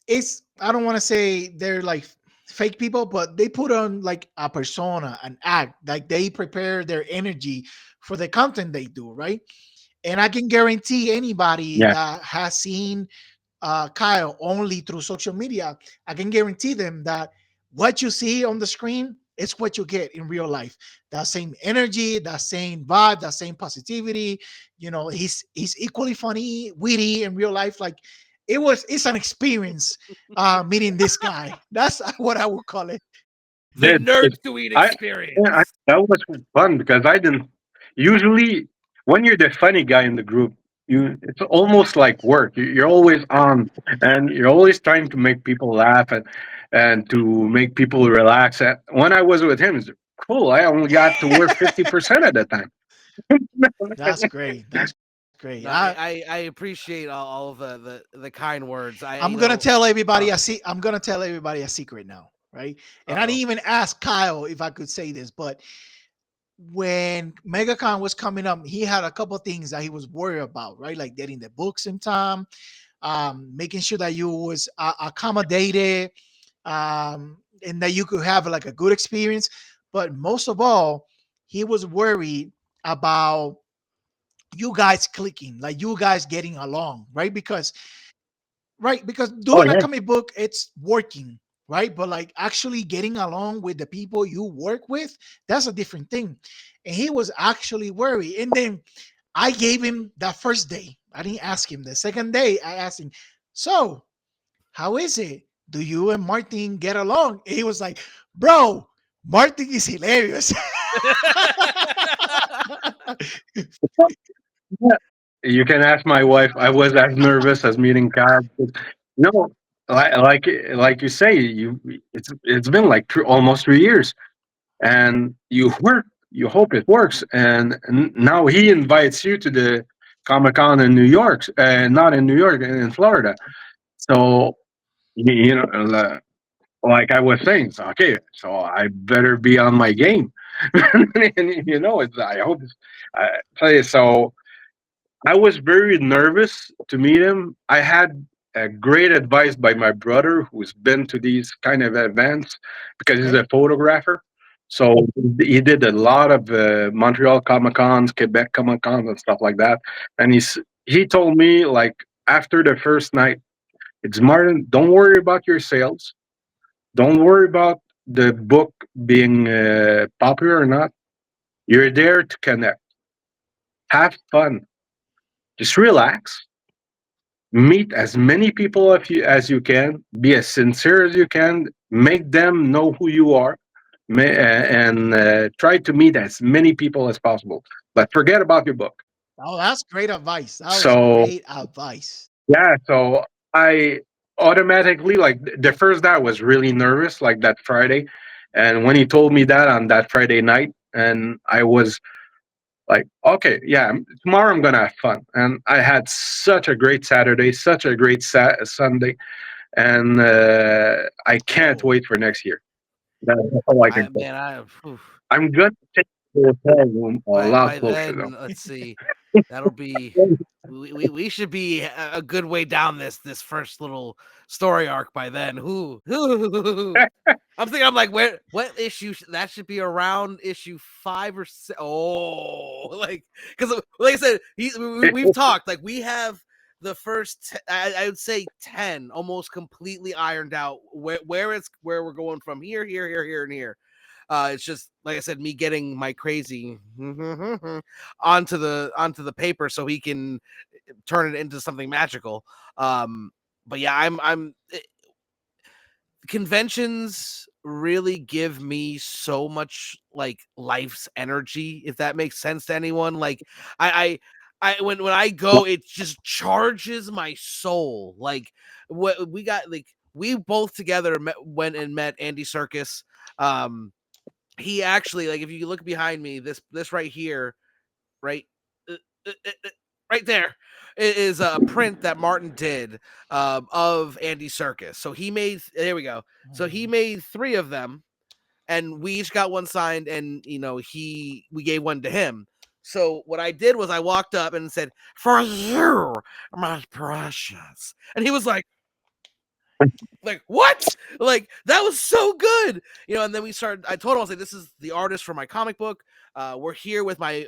it's I don't want to say they're like fake people, but they put on like a persona, an act, like they prepare their energy for the content they do, right? And I can guarantee anybody Yeah, that has seen Kyle only through social media, I can guarantee them that what you see on the screen is what you get in real life. That same energy, that same vibe, that same positivity. He's equally funny, witty in real life. Like it's an experience meeting this guy. That's what I would call it. The did it, Nerdtooine I, I experience. that was fun because I didn't usually when you're the funny guy in the group. It's almost like work. You're always on, and you're always trying to make people laugh and to make people relax. And when I was with him, it's cool. I only got to work 50% of the time. That's great. That's great. No, I appreciate all of the kind words. I'm gonna tell everybody I'm gonna tell everybody a secret now, right? And I didn't Uh-oh. even ask Kyle if I could say this, but when Megaton was coming up, he had a couple things that he was worried about, right? Like getting the books in time, making sure that you was accommodated, and that you could have like a good experience. But most of all, he was worried about you guys clicking, like you guys getting along, right? Because Oh doing a yeah, comic book, it's working. right? But like actually getting along with the people you work with, that's a different thing. And he was actually worried. And then I gave him that first day. I didn't ask him. The second day, I asked him, so how is it? Do you and Martin get along? And he was like, bro, Martin is hilarious. Yeah. You can ask my wife. I was as nervous as meeting God. No, like you say, it's been like almost 3 years, and you work. You hope it works, and now he invites you to the Comic Con in New York, and not in New York, in Florida. So you know, like I was saying, so, okay, so I better be on my game. And, it's, I hope. I tell you, so I was very nervous to meet him. I had great advice by my brother, who's been to these kind of events because he's Okay. a photographer. So he did a lot of Montreal Comic Cons, Quebec Comic Cons, and stuff like that. And he told me, like, after the first night, it's Martin. Don't worry about your sales. Don't worry about the book being popular or not. You're there to connect. Have fun. Just relax, meet as many people as you can, be as sincere as you can, make them know who you are, and try to meet as many people as possible, but forget about your book. Oh, that's great advice. That was So great advice. yeah, so I automatically, like, the first day I was really nervous, like that Friday, and when he told me that on that Friday night, and I was like, okay, yeah, tomorrow I'm gonna have fun. And I had such a great Saturday, such a great Sunday, and I can't Cool. wait for next year. That's all I can I say. man, I oof. I'm gonna take the hotel room a lot By closer though. then, let's see, that'll be we should be a good way down this first little story arc by then. Who I'm thinking, I'm like, what issue that should be around issue 5 or 6. Oh, like, because like I said, we've talked, like, we have the first I would say 10 almost completely ironed out where we're going from here and here. It's just like I said, me getting my crazy onto the paper so he can turn it into something magical. But yeah, I'm conventions really give me so much like life's energy, if that makes sense to anyone. Like I when I go, it just charges my soul. Like what we got, like we both together went and met Andy Serkis. He actually, like, if you look behind me, this right here, right uh, uh, right there is a print that Martin did of Andy Serkis. So he made, there we go. So he made 3 of them, and we each got one signed, and we gave one to him. So what I did was I walked up and said, "For you, my precious," and he was like, what? Like, that was so good. And then we started, I told him, I was like, this is the artist for my comic book. We're here with my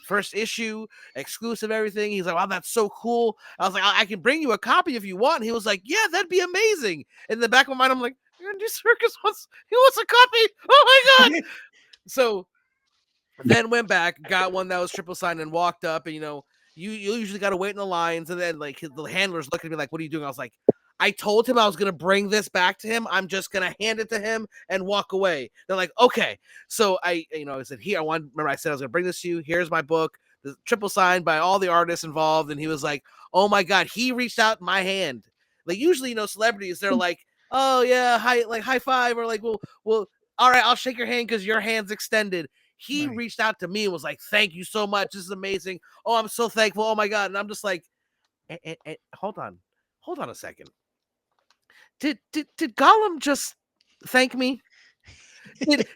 first issue, exclusive, everything. He's like, wow, that's so cool. I was like, I can bring you a copy if you want. And he was like, yeah, that'd be amazing. In the back of my mind, I'm like, Andy Serkis wants a copy. Oh my God. So then went back, got one that was triple signed, and walked up. And you usually got to wait in the lines, and then like the handlers look at me like, what are you doing? I was like, I told him I was gonna bring this back to him. I'm just gonna hand it to him and walk away. They're like, okay. So I said, here, remember I said I was gonna bring this to you. Here's my book, the triple signed by all the artists involved. And he was like, oh my God, he reached out my hand. Like, usually, celebrities, they're like, oh yeah, high five, or like, well, all right, I'll shake your hand because your hand's extended. He Right. reached out to me and was like, thank you so much. This is amazing. Oh, I'm so thankful. Oh my God. And I'm just like, hold on a second. Did Gollum just thank me? Did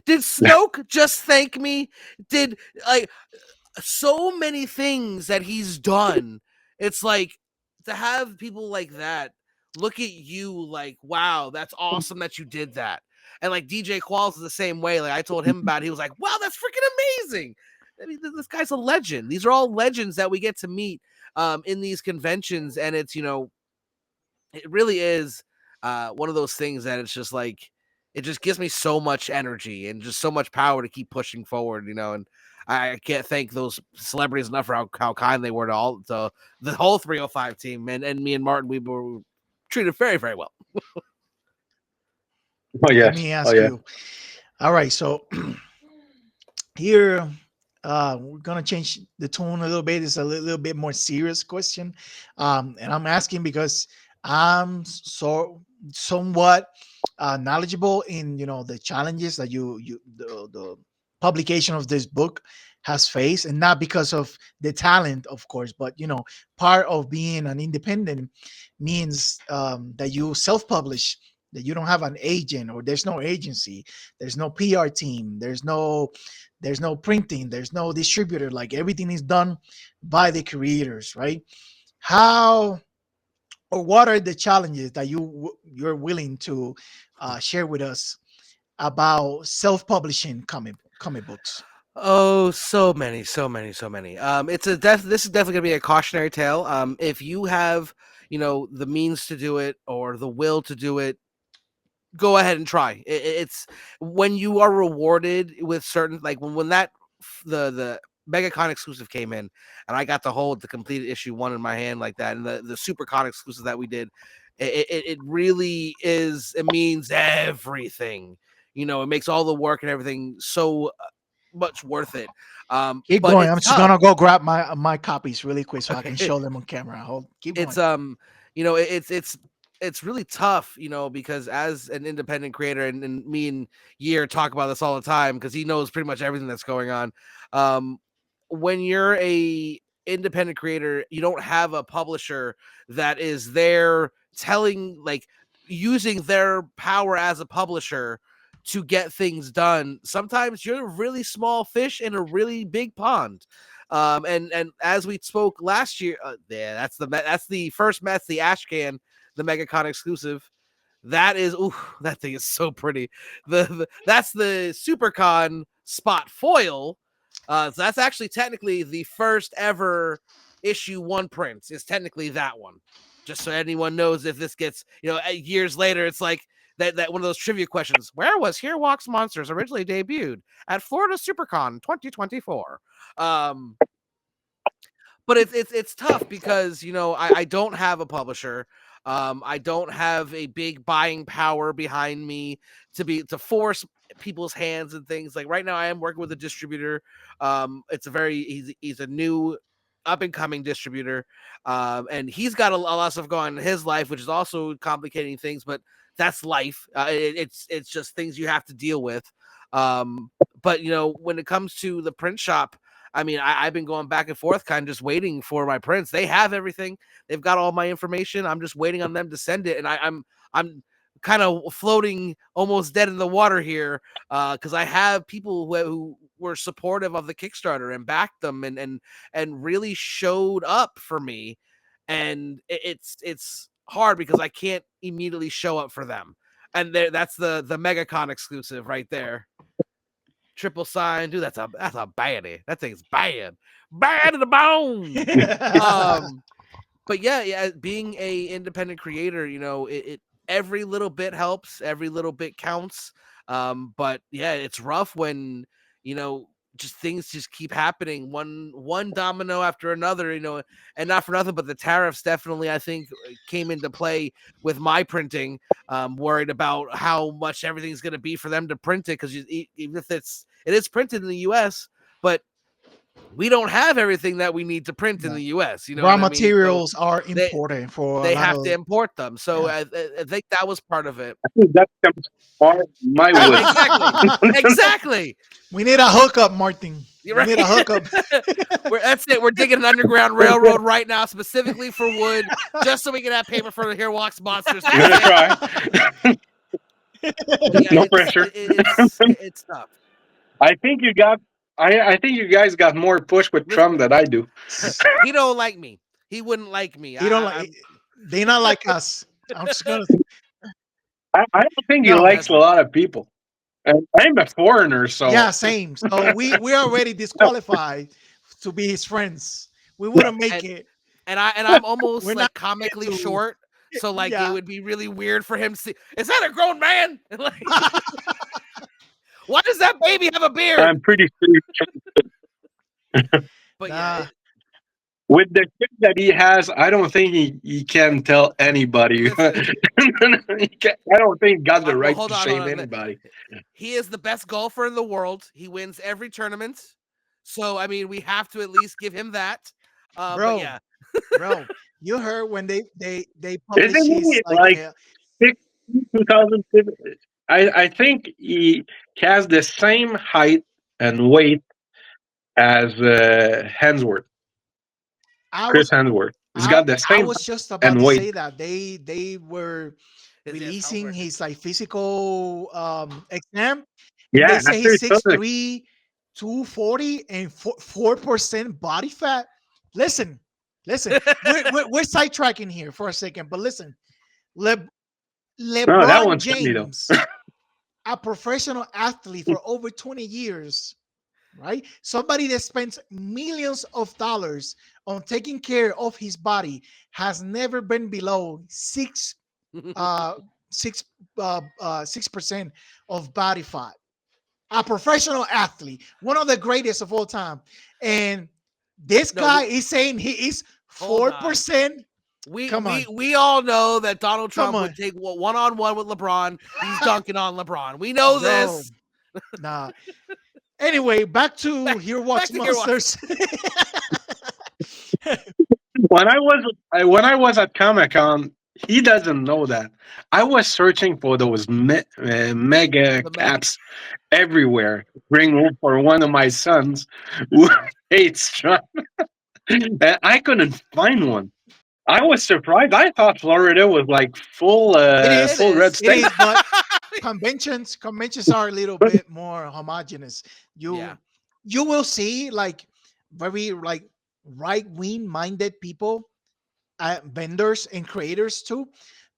Snoke just thank me? Did, like, so many things that he's done? It's like, to have people like that look at you like, wow, that's awesome that you did that. And like DJ Qualls is the same way. Like, I told him about it, he was like, wow, that's freaking amazing. I mean, this guy's a legend. These are all legends that we get to meet in these conventions, and it's it really is one of those things that it's just like it just gives me so much energy and just so much power to keep pushing forward, and I can't thank those celebrities enough for how kind they were to the whole 305 team, and me and Martin, we were treated very, very well. Oh Let yes. me Oh ask yeah. you. All right, so here we're gonna change the tone a little bit. It's a little bit more serious question, and I'm asking because I'm somewhat knowledgeable in the challenges that the publication of this book has faced, and not because of the talent, of course, but part of being an independent means that you self-publish, that you don't have an agent, or there's no agency, there's no PR team, there's no printing, there's no distributor. Like, everything is done by the creators, right? How or what are the challenges that you're willing to share with us about self-publishing comic books? Oh, so many, so many, so many. This is definitely gonna be a cautionary tale. If you have, the means to do it or the will to do it, go ahead and try. It's when you are rewarded with certain, like when that the Megaton exclusive came in, and I got to hold the completed issue 1 in my hand like that, and the SuperCon exclusive that we did, it really is. It means everything. It makes all the work and everything so much worth it. Keep But going. it's I'm just tough. gonna go grab my copies really quick so I can Okay. show them on camera. Keep It's going. it's really tough, because as an independent creator, and me and Year talk about this all the time because he knows pretty much everything that's going on. Um, when you're a independent creator, you don't have a publisher that is there telling, like, using their power as a publisher to get things done. Sometimes you're a really small fish in a really big pond. And as we spoke last year, yeah, that's the first Mets, the ash can, the MegaCon exclusive. That is, ooh, that thing is so pretty. That's the SuperCon spot foil. So that's actually technically the first ever issue 1 print. Is technically that one. Just so anyone knows, if this gets, years later, it's like that one of those trivia questions. Where was Here Walks Monsters originally debuted? At Florida SuperCon 2024. Um, but it's tough because I don't have a publisher. I don't have a big buying power behind me to force people's hands and things. Like right now, I am working with a distributor. It's he's a new up and coming distributor, and he's got a lot of stuff going on in his life, which is also complicating things. But that's life. It's just things you have to deal with. But when it comes to the print shop, I mean, I've been going back and forth, kind of just waiting for my prints. They have everything. They've got all my information. I'm just waiting on them to send it, and I'm kind of floating almost dead in the water here because I have people who were supportive of the Kickstarter and backed them and really showed up for me, and it's hard because I can't immediately show up for them, and that's the MegaCon exclusive right there. Triple sign, dude. That's a baddie. That thing's bad to the bone. But yeah, being a independent creator, it every little bit helps, every little bit counts. But yeah, it's rough when just things just keep happening, one domino after another, and not for nothing, but the tariffs definitely, I think, came into play with my printing. Worried about how much everything's going to be for them to print it, because even if it is printed in the U.S., but we don't have everything that we need to print in Yeah. the U.S. You know Raw what I mean? So materials are they important for a they lot have to of. import them. So Yeah. I think that was part of it. I think that comes far my wood. Exactly, exactly. We need a hookup, Martin. You're We right. need a hookup. That's it. We're digging an underground railroad right now, specifically for wood, just so we can have paper for the Here Walks Monsters. I'm gonna try. But yeah, No pressure. it's tough. I think you got. I think you guys got more push with Listen, Trump than I do. he don't like me. He wouldn't like me. He don't I'm like. They not like us. I'm just gonna. I don't think he No. likes a lot of people. And I'm a foreigner, Yeah, so same. So we already disqualified to be his friends. We wouldn't make and it. and I'm almost We're not like comically to. short. So like it Yeah. would be really weird for him to see, is that a grown man? Like, why does that baby have a beard? I'm pretty sure But yeah, Nah. with the kid that he has, I don't think he can tell anybody. listen. I don't think he got the Well, right hold to on, shame hold on. anybody. He is the best golfer in the world. He wins every tournament. So I mean, we have to at least give him that. But Bro, yeah, bro, you heard when they publish Isn't his he like like 2000? I think he has the same height and weight as I Chris was Hemsworth. He's I got the I same was height just about and to weight. say that they were his yes, releasing Helmsworth. his like physical exam, and they Yeah, say after he's he took it. 6'3", 240, and 4% body fat. Listen, listen, we're sidetracking here for a second, but listen, Le, No, that LeBron one's funny though. James, a professional athlete for over 20 years, right? Somebody that spends millions of dollars on taking care of his body has never been below uh, six 6% of body fat. A professional athlete, one of the greatest of all time, and this No, guy is saying he is hold four on. percent. We Come we on, we all know that Donald come Trump would on, take one on one with LeBron. He's dunking on LeBron. We know bro. this. Nah. Anyway, back to Back, Here back Walks to here. Monsters. When I was at Comic Con, he doesn't know that. I was searching for those mega The Meg. caps everywhere. Bring home for one of my sons who hates Trump, and I couldn't find one. I was surprised. I thought Florida was like It It is, full red is. it state. is, but conventions are a little But bit more homogenous. Yeah. You will see like very like right wing minded people, vendors and creators too,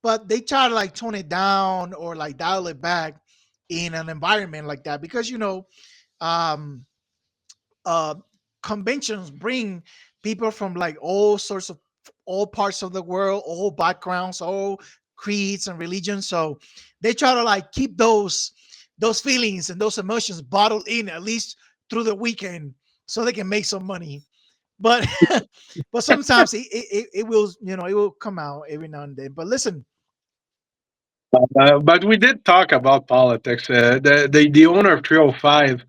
but they try to like tone it down or like dial it back in an environment like that because um uh conventions bring people from like all sorts of all parts of the world, all backgrounds, all creeds and religions. So they try to like keep those feelings and those emotions bottled in at least through the weekend so they can make some money. But but sometimes it will, it will come out every now and then. But listen, but we did talk about politics. The owner of 305,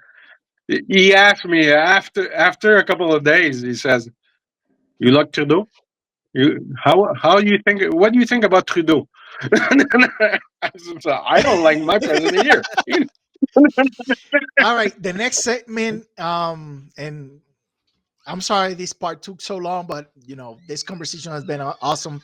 he asked me after a couple of days. He says, "You like Trudeau? How you think? What do you think about Trudeau?" I don't like my president here. all right, the next segment, and I'm sorry this part took so long, but this conversation has been awesome.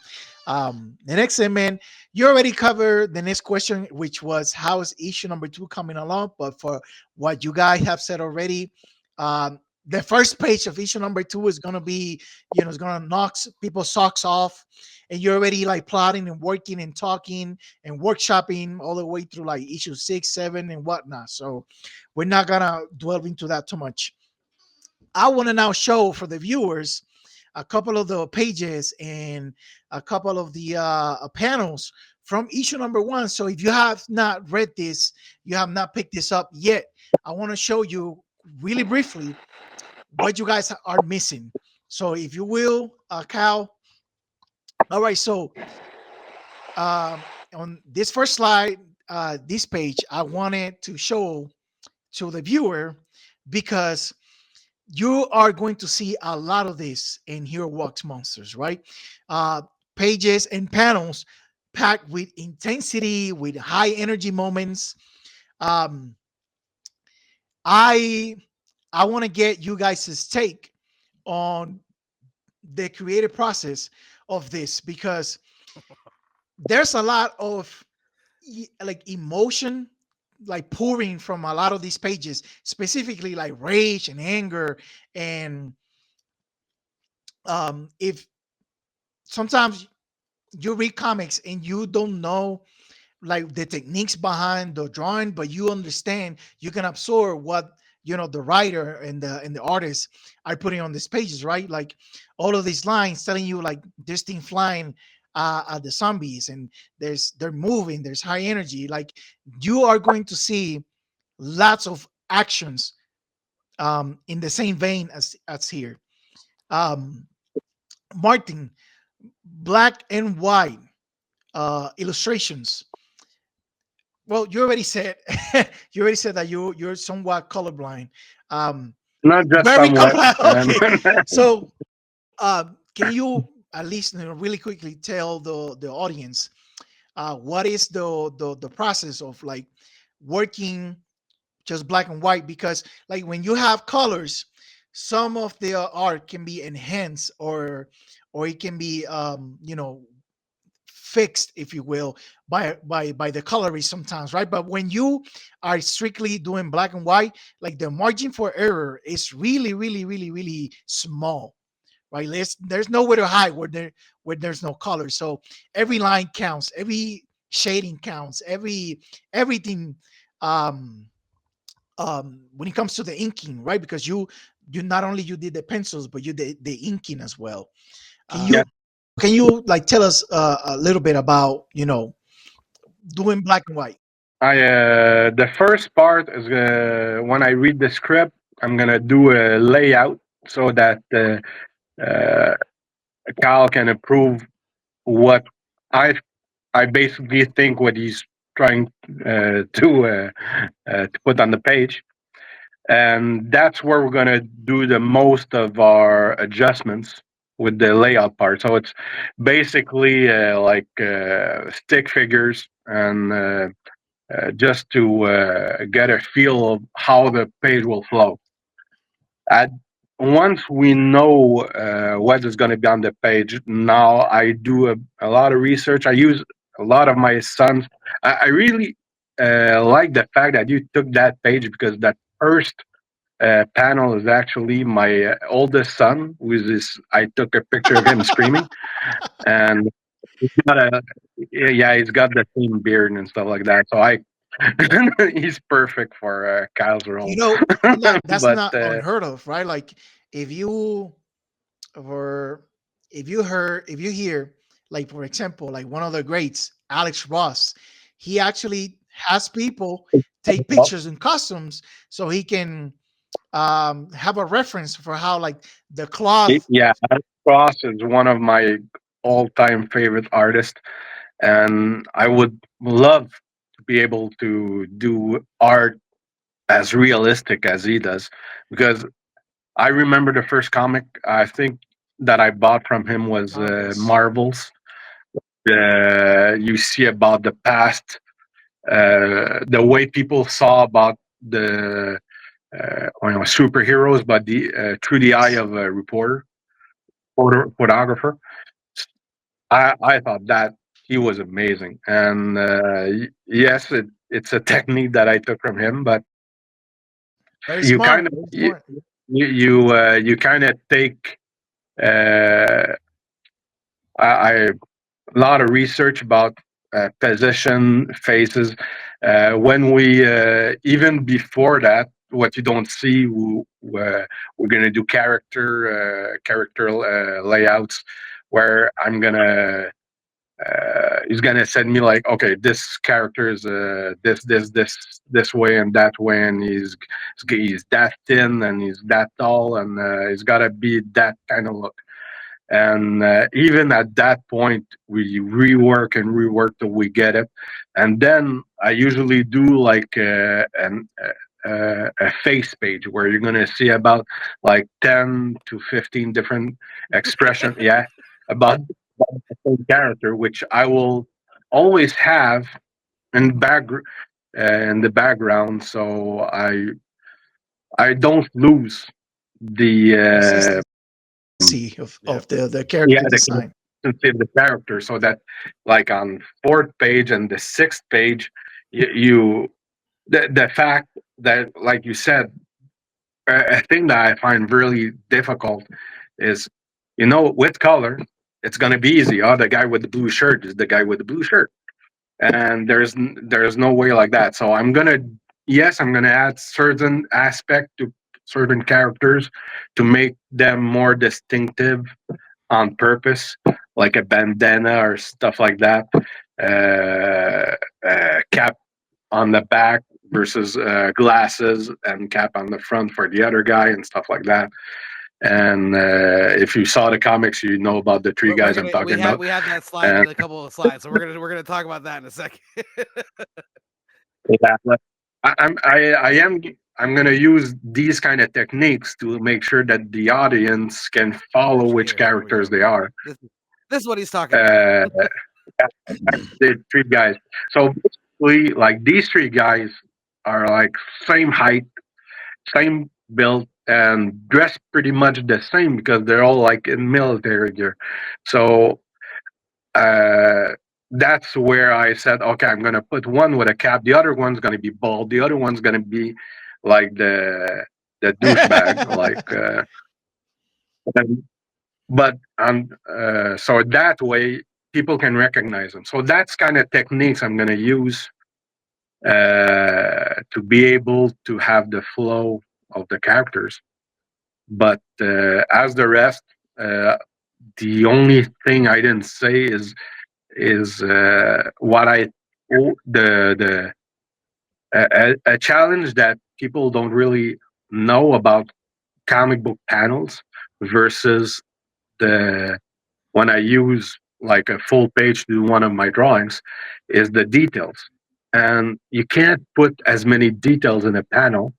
The next segment, you already covered the next question, which was how is issue number 2 coming along? But for what you guys have said already, the first page of issue number 2 is gonna be, it's gonna knock people's socks off, and you're already like plotting and working and talking and workshopping all the way through like issue 6, 7, and whatnot. So we're not gonna dwell into that too much. I want to now show for the viewers a couple of the pages and a couple of the panels from issue number 1. So if you have not read this, you have not picked this up yet, I want to show you really briefly what you guys are missing. So if you will, Cal. All right. So on this first slide, this page, I wanted to show to the viewer because you are going to see a lot of this in Hero Walks Monsters, right? Uh, Pages and panels packed with intensity, with high energy moments. Um, I I want to get you guys' take on the creative process of this because there's a lot of like emotion like pouring from a lot of these pages, specifically like rage and anger. And if sometimes you read comics and you don't know like the techniques behind the drawing, but you understand, you can absorb what the writer and the artist are putting on these pages, right? Like all of these lines telling you like this thing flying at the zombies, and they're moving, there's high energy, like you are going to see lots of actions in the same vein as here. um Martin, black and white illustrations. Well, you already said you already said that you're somewhat colorblind. um Not just Very somewhat. colorblind. Okay, so can you at least, really quickly tell the audience what is the process of like working just black and white? Because like when you have colors, some of the art can be enhanced, or it can be fixed, if you will, by the colorist sometimes, right? But when you are strictly doing black and white, like the margin for error is really, really, really, really small, right? There's nowhere to hide where there's no color. So every line counts, every shading counts, everything. Um, when it comes to the inking, right? Because you not only you did the pencils, but you did the inking as well. Can Yeah, you can you like tell us a little bit about doing black and white? I the first part is when I read the script, I'm gonna do a layout so that uh, Kyle can approve what I I basically think what he's trying to put on the page, and that's where we're gonna do the most of our adjustments with the layout part. So it's basically stick figures and just to get a feel of how the page will flow. At, once we know what is going to be on the page, now I do a lot of research. I use a lot of my son's. I really like the fact that you took that page because that first panel is actually my oldest son. With this, I took a picture of him screaming, and he's got a yeah, he's got the same beard and stuff like that. So I he's perfect for Kyle's You role. know, that's But not unheard of, right? Like if you or if you hear, like for example, like one of the greats, Alex Ross, he actually has people take pictures in costumes so he can have a reference for how like the cloth. Yeah, Alex Cross is one of my all-time favorite artists, and I would love to be able to do art as realistic as he does, because I remember the first comic I think that I bought from him was Marvels. Marvels. You see about the past, the way people saw about the superheroes, but through the eye Yes. of a reporter, photographer. I thought that he was amazing, and yes, it's a technique that I took from him, but Very you smart. kind of Very smart. you kind of take uh, I a lot of research about position faces when we even before that what you don't see we're gonna do character layouts where I'm gonna he's gonna send me like, okay, this character is this way and that way, and he's that thin and he's that tall and he's gotta be that kind of look. And even at that point, we rework and rework till we get it. And then I usually do like a face page where you're gonna see about like 10 to 15 different expression, yeah, about the same character, which I will always have in the background, so I don't lose the Consistency Yep. of the yeah, character the design. consistency of the character, so that like on fourth page and the sixth page, you the fact that, like you said, a thing that I find really difficult is, with color, it's going to be easy. Oh, the guy with the blue shirt is the guy with the blue shirt, and there's no way like that. So I'm gonna add certain aspect to certain characters to make them more distinctive on purpose. like a bandana or stuff like that. Cap on the back versus glasses and cap on the front for the other guy and stuff like that. And if you saw the comics, you know about the three We're guys I'm gonna talking about. we have that slide in a couple of slides, so we're gonna talk about that in a second. Yeah, but I'm gonna use these kind of techniques to make sure that the audience can follow Gotcha, which here we characters go. they are. This is what he's talking about. The three guys. So basically, like these three guys are like same height, same build, and dressed pretty much the same because they're all like in military gear. So uh, that's where I said, okay, I'm gonna put one with a cap. The other one's gonna be bald. The other one's gonna be like the douchebag, like. And- but so that way people can recognize them. So that's kind of techniques I'm gonna use to be able to have the flow of the characters. But as the rest, the only thing I didn't say is what I the a challenge that people don't really know about comic book panels versus the when I use like a full page to do one of my drawings is the details. And you can't put as many details in a panel.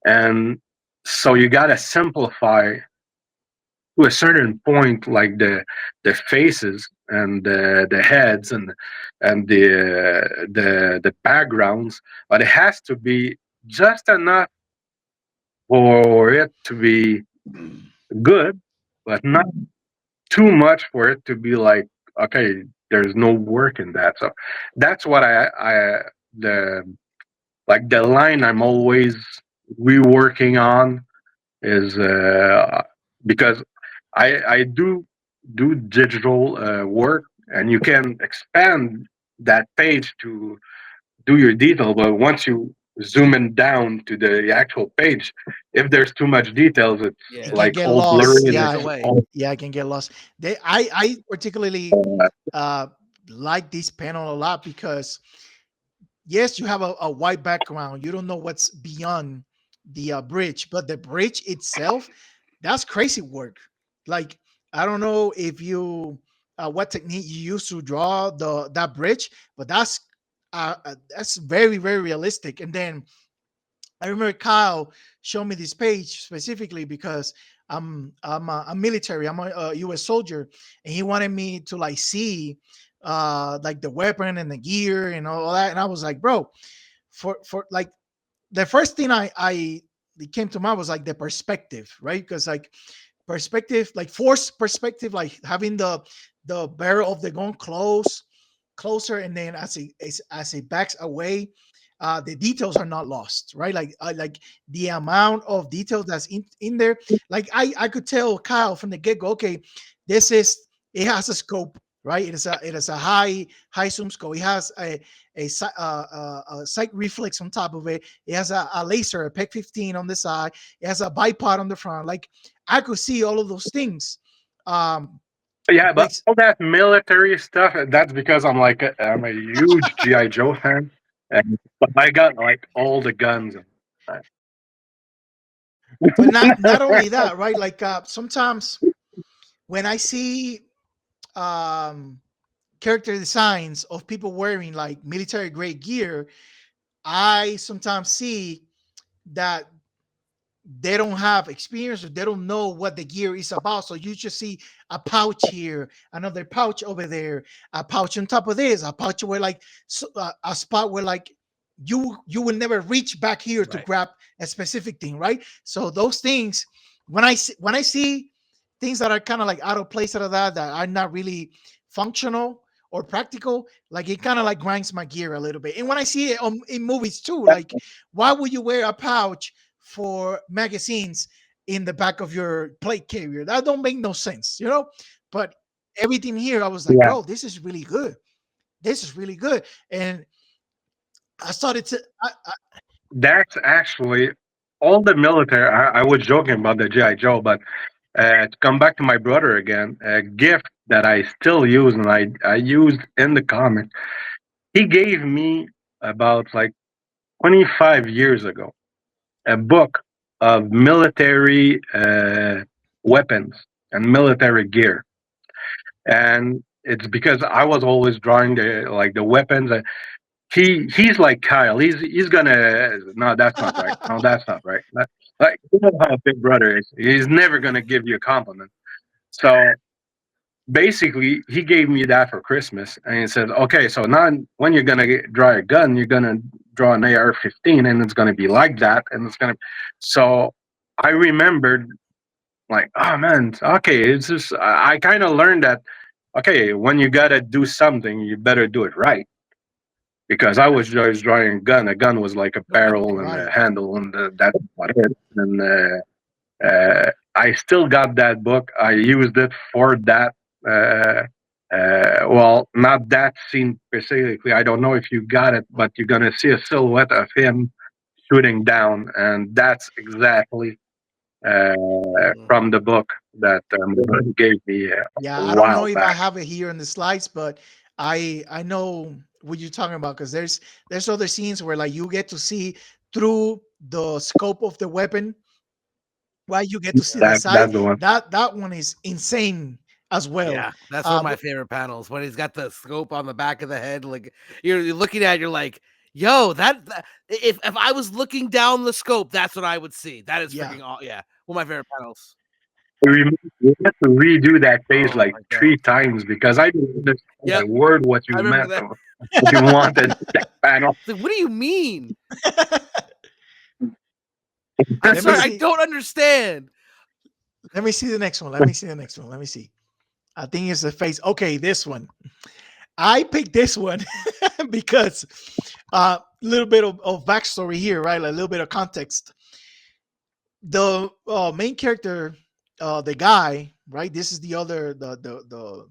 And so you gotta simplify to a certain point, like the faces and the heads and the backgrounds, but it has to be just enough for it to be good, but not too much for it to be like, okay, there's no work in that. So that's what I the like the line I'm always reworking on is because I do digital work, and you can expand that page to do your detail, but once you zoom in down to the actual page, if there's too much details, it's Yeah, It can like get all lost. blurry and gets Yeah, it's away. all yeah, I can get lost. I particularly uh, like this panel a lot because yes, you have a white background. You don't know what's beyond the bridge, but the bridge itself, that's crazy work. Like I don't know if you what technique you use to draw the that bridge, but that's very very realistic. And then I remember Kyle showed me this page specifically because I'm military. I'm a U.S. soldier, and he wanted me to like see like the weapon and the gear and all that. And I was like, bro, for like the first thing I it came to mind was like the perspective, right? Because like perspective, like force perspective, like having the barrel of the gun closer, and then as it backs away, the details are not lost, right? Like the amount of details that's in there. Like I could tell Kyle from the get go. Okay, this is it has a scope, right? It is a high zoom scope. It has a sight reflex on top of it. It has a laser, a PEC 15 on the side. It has a bipod on the front. Like I could see all of those things. Um, yeah. But like all that military stuff, that's because I'm a huge GI Joe fan, and but I got like all the guns. but not only that, right? Like sometimes when I see um character designs of people wearing like military grade gear, I sometimes see that they don't have experience or they don't know what the gear is about. So you just see a pouch here, another pouch over there, a pouch on top of this, a pouch where like a spot where like you will never reach back here to right. grab a specific thing, right? So those things, when I see things that are kind of like out of place out of that are not really functional or practical, like it kind of like grinds my gear a little bit. And when I see it in movies too, like why would you wear a pouch for magazines in the back of your plate carrier? That don't make no sense, you know. But everything here, I was like, Yeah, bro, this is really good. This is really good. And I started to, that's actually all the military. I was joking about the GI Joe, but To come back to my brother again, a gift that I still use and I used in the comic. He gave me about like 25 years ago a book of military weapons and military gear, and it's because I was always drawing the weapons. He's like Kyle. He's gonna no, that's not right. No, that's not right. Like you know how a big brother is. He's never gonna give you a compliment. So basically, he gave me that for Christmas, and he said, "Okay, so now when you're gonna draw a gun, you're gonna draw an AR-15, and it's gonna be like that, and it's gonna." So I remembered, like, oh man, okay, it's just I kind of learned that okay, when you gotta do something, you better do it right. Because I was just drawing a gun. A gun was like a barrel and a Right. handle, and that's what it is. And I still got that book. I used it for that. Uh, well, not that scene specifically. I don't know if you got it, but you're gonna see a silhouette of him shooting down, and that's exactly from the book that gave me Yeah, a I don't know while if I back. have it here in the slides, but I know what you're talking about because there's other scenes where like you get to see through the scope of the weapon, right? You get to see the sight. That's the one. That one is insane as well. Yeah, that's one of my But favorite panels when he's got the scope on the back of the head. Like you're looking at, it, you're like, "Yo, if I was looking down the scope, that's what I would see." That is yeah, freaking yeah, one of my favorite panels. We had to redo that page Oh like my god. 3 times because I didn't understand Yep, a word what I you remember meant that. or what you wanted that panel. It's like, what do you mean? I'm let me sorry, I see. don't understand. Let me see the next one. Let me see the next one. Let me see. I think it's the face. Okay, this one. I picked this one because a little bit of backstory here, right? Like a little bit of context. The main character, the guy, right? This is the other the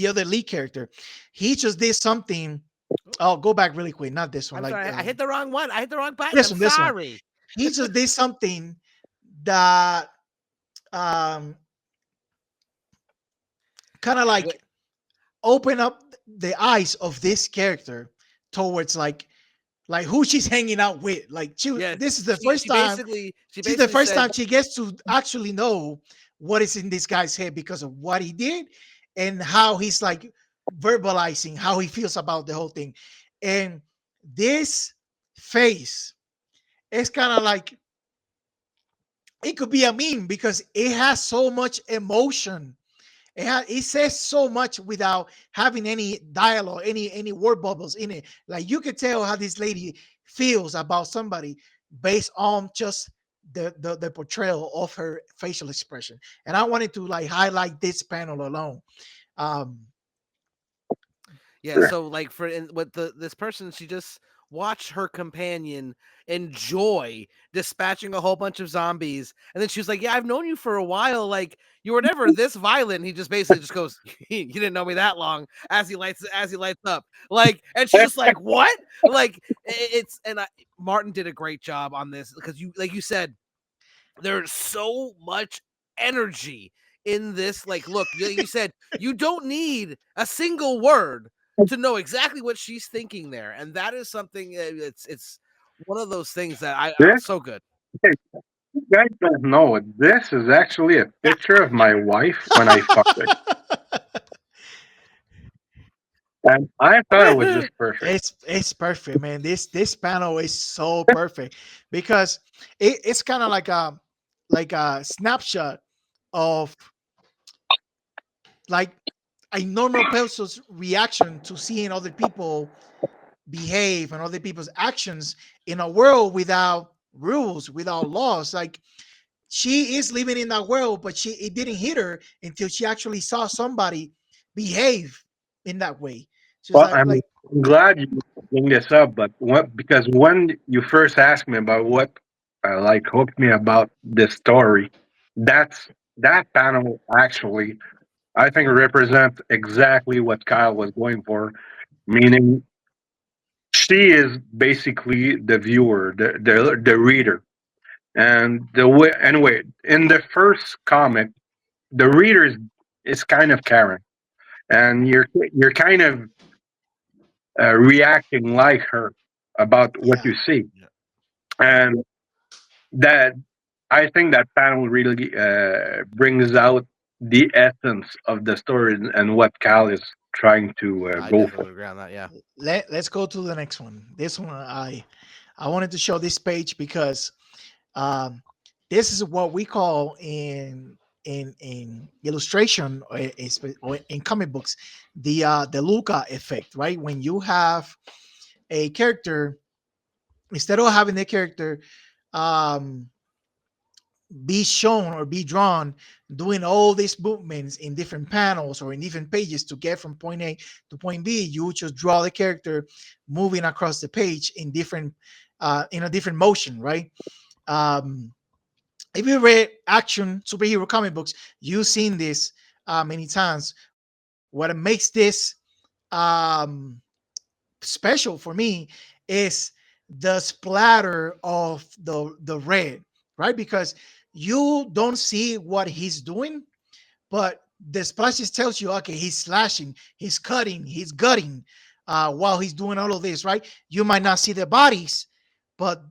other lead character. He just did something. I'll go back really quick. Not this one. I'm Like sorry, I hit the wrong one. I hit the wrong button. this I'm one. This one. sorry. He just did something that um kind of Wait, like open up the eyes of this character towards like who she's hanging out with. Like yeah, this is the first time. she This is the basically first said, time she gets to actually know what is in this guy's head because of what he did and how he's like verbalizing how he feels about the whole thing. And this face is kind of like it could be a meme because it has so much emotion. It says so much without having any dialogue, any word bubbles in it. Like you could tell how this lady feels about somebody based on just the portrayal of her facial expression. And I wanted to like highlight this panel alone. Um, yeah, so like with this person, she just watched her companion enjoy dispatching a whole bunch of zombies, and then she was like, "Yeah, I've known you for a while. Like you were never this violent." He just basically just goes, "You didn't know me that long." As he lights up, like, and she's just like, "What?" Like it's and Martin did a great job on this because you like you said there's so much energy in this. Like, look, you said you don't need a single word to know exactly what she's thinking there, and that is something. It's one of those things that I This so good. you guys don't know it. This is actually a picture of my wife when I fucked her, and I thought it was just perfect. it's perfect, man. This panel is so perfect because it's kind of like a snapshot of like a normal person's reaction to seeing other people behave and other people's actions in a world without rules, without laws. Like she is living in that world, but she it didn't hit her until she actually saw somebody behave in that way. She's Well, like I'm glad you bring this up, but what because when you first asked me about what like hooked me about this story, that's that panel actually I think represents exactly what Kyle was going for, meaning she is basically the viewer, the reader. And the way, anyway, in the first comic, the reader is kind of Karen, and you're kind of reacting like her about what Yeah. you see, Yeah. and that I think that panel really brings out the essence of the story and what Cal is trying to I go definitely for. would agree on that. Yeah. Let's go to the next one. This one I wanted to show this page because um, this is what we call in illustration or in comic books the Luca effect, right? When you have a character, instead of having the character um, be shown or be drawn doing all these movements in different panels or in different pages to get from point A to point B, you just draw the character moving across the page in a different motion, right? Um, if you read action superhero comic books, you've seen this many times. What makes this um, special for me is the splatter of the red, right? Because you don't see what he's doing, but the splashes tells you, okay, he's slashing, he's cutting, he's gutting while he's doing all of this, right? You might not see the bodies, but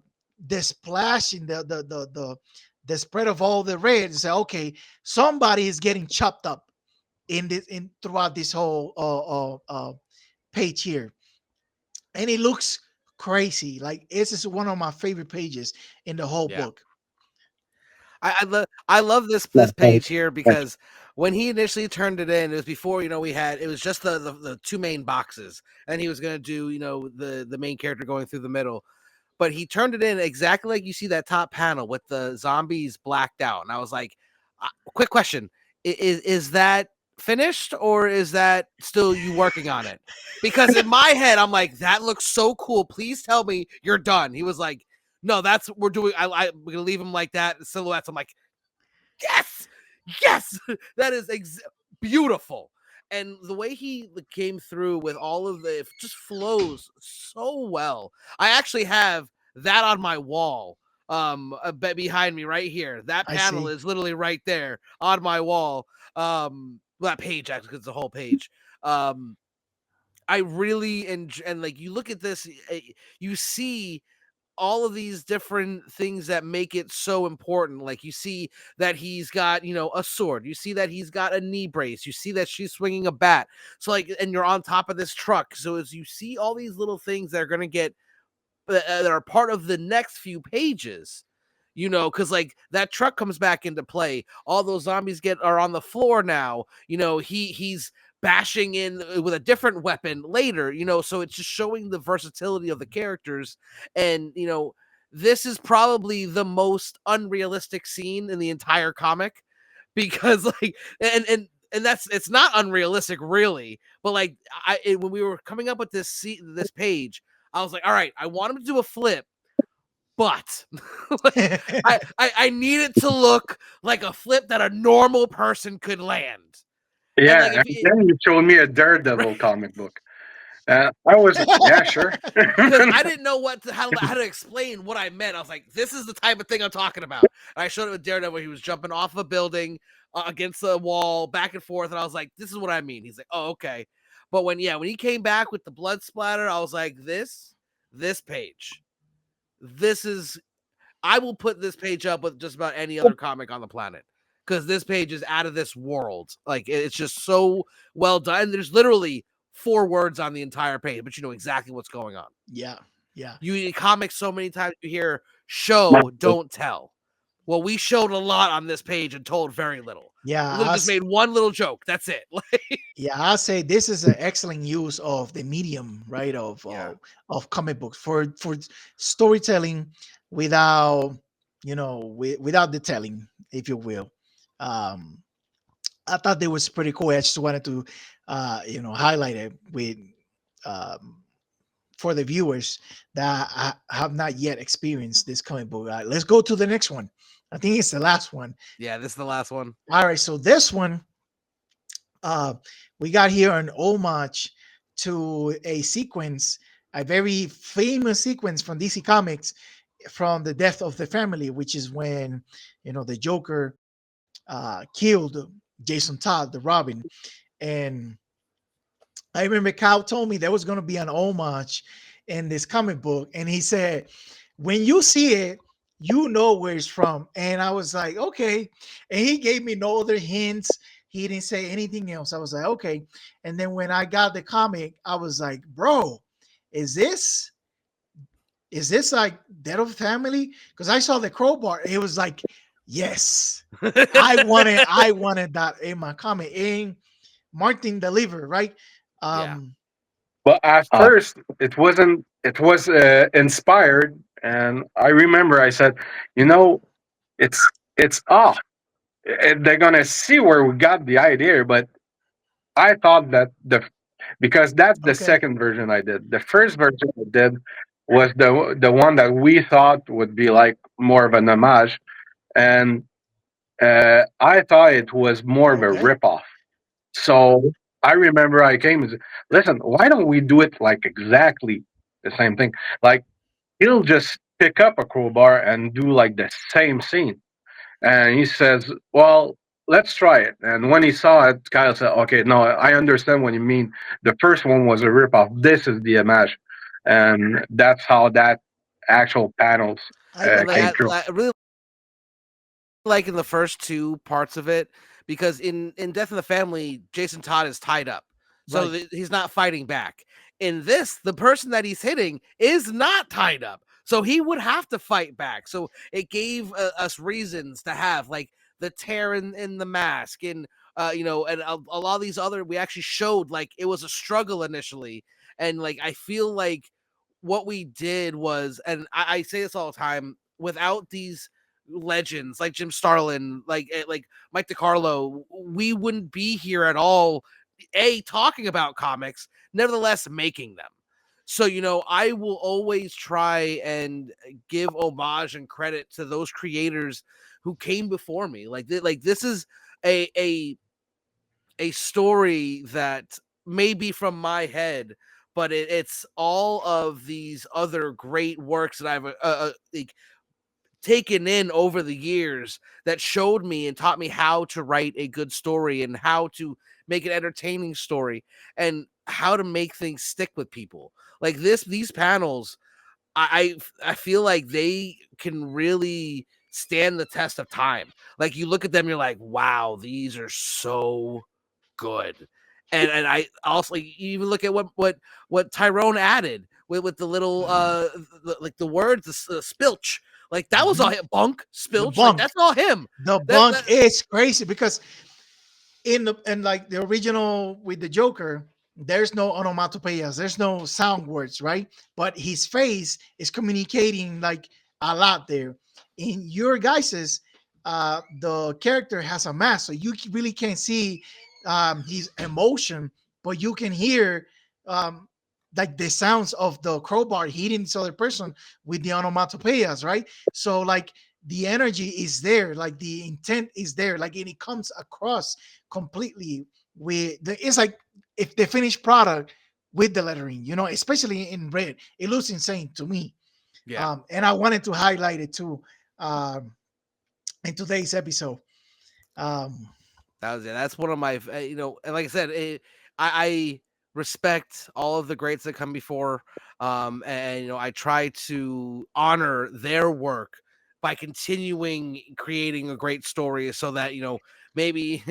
the splashing, the spread of all the red, say, okay, somebody is getting chopped up in throughout this whole page here, and it looks crazy. Like this is one of my favorite pages in the whole Yeah. book. I love this page here because when he initially turned it in, it was before it was just the two main boxes, and he was gonna do the main character going through the middle, but he turned it in exactly like you see that top panel with the zombies blacked out, and I was like, quick question, is that finished or is that still you working on it? Because in my head I'm like, that looks so cool. Please tell me you're done. He was like, no, that's we're doing. We're gonna leave him like that. The silhouettes. I'm like, yes, yes, that is beautiful. And the way he came through with all of it just flows so well. I actually have that on my wall, behind me right here. That I panel see. is literally right there on my wall. That page actually, because it's the whole page. Um, I really enjoy, and like you look at this, you see all of these different things that make it so important. Like you see that he's got, a sword. You see that he's got a knee brace. You see that she's swinging a bat. So like, and you're on top of this truck. So as you see all these little things that are going to get that are part of the next few pages, because like that truck comes back into play. All those zombies are on the floor now. He's bashing in with a different weapon later. So it's just showing the versatility of the characters, and this is probably the most unrealistic scene in the entire comic because like and that's it's not unrealistic really, but like when we were coming up with this page, I was like, all right, I want him to do a flip, but like, I need it to look like a flip that a normal person could land. And Yeah, like and if it, then you showed me a Daredevil comic book. I was, yeah, sure. because I didn't know how to explain what I meant. I was like, this is the type of thing I'm talking about. And I showed it with Daredevil. He was jumping off a building against the wall, back and forth, and I was like, this is what I mean. He's like, oh, okay. But when he came back with the blood splatter, I was like, this page, this is I will put this page up with just about any other comic on the planet because this page is out of this world. Like it's just so well done. There's literally 4 words on the entire page, but you know exactly what's going on. Yeah, yeah, You in comics so many times you hear show, don't tell. Well, we showed a lot on this page and told very little. yeah. We literally just made one little joke. That's it. Yeah, I'll say this is an excellent use of the medium, right? Yeah. Of comic books for storytelling without without the telling, if you will. Um, I thought that was pretty cool. I just wanted to highlight it with um, for the viewers that have not yet experienced this comic book. Let's go to the next one. I think it's the last one. Yeah, this is the last one. All right, so this one uh, we got here an homage to a sequence, a very famous sequence from DC Comics from the death of the family, which is when the Joker killed Jason Todd, the Robin. And I remember Kyle told me there was going to be an homage in this comic book, and he said, "When you see it, you know where it's from." And I was like, "Okay." And he gave me no other hints. He didn't say anything else. I was like, "Okay." And then when I got the comic, I was like, "Bro, is this like Dead of Family?" Because I saw the crowbar. It was like, yes, I wanted that in my comic. And Martin delivered, right? Yeah. But at Uh, first, it wasn't. It was inspired, and I remember I said, you know, it's off. They're gonna see where we got the idea, but I thought that because that's the Okay. second version I did. The first version I did was the one that we thought would be like more of an homage, and I thought it was more of a Okay. ripoff. So I remember I came and said, listen, why don't we do it like exactly the same thing? Like he'll just pick up a crowbar and do like the same scene. And he says, well, let's try it. And when he saw it, Kyle said, okay, no, I understand what you mean. The first one was a ripoff. This is the homage. And that's how that actual panels I got And like that. came through. I really like in the first two parts of it, because in Death in the Family, Jason Todd is tied up, so Right. he's not fighting back. In this, the person that he's hitting is not tied up, so he would have to fight back. So it gave us reasons to have like the tear in the mask, and and a lot of these other, we actually showed like it was a struggle initially. And like I feel like what we did was, and I say this all the time, without these legends like Jim Starlin, like Mike DiCarlo, we wouldn't be here at all. Talking about comics, nevertheless making them. So I will always try and give homage and credit to those creators who came before me. Like this is a story that may be from my head, but it's all of these other great works that I've like taken in over the years that showed me and taught me how to write a good story and how to make an entertaining story and how to make things stick with people. Like these panels, I feel like they can really stand the test of time. Like you look at them, you're like, wow, these are so good. And I also, you even look at what Tyrone added with the little like the words, the spilch, like that was all Mhm. him. Bunk, The spilch, like bunk. that's all him. The That bunk is crazy because in like the original with the Joker, there's no onomatopoeias, there's no sound words, right? But his face is communicating like a lot there. In your guys's, the character has a mask, so you really can't see his emotion, but you can hear um, like the sounds of the crowbar hitting this other person with the onomatopoeias, right? So like the energy is there, like the intent is there, like and it comes across completely with the, it's like if the finished product with the lettering, especially in red, it looks insane to me. yeah. And I wanted to highlight it too in today's episode. um That was it. That's one of my, and like I said, I respect all of the greats that come before, and I try to honor their work by continuing creating a great story, so that maybe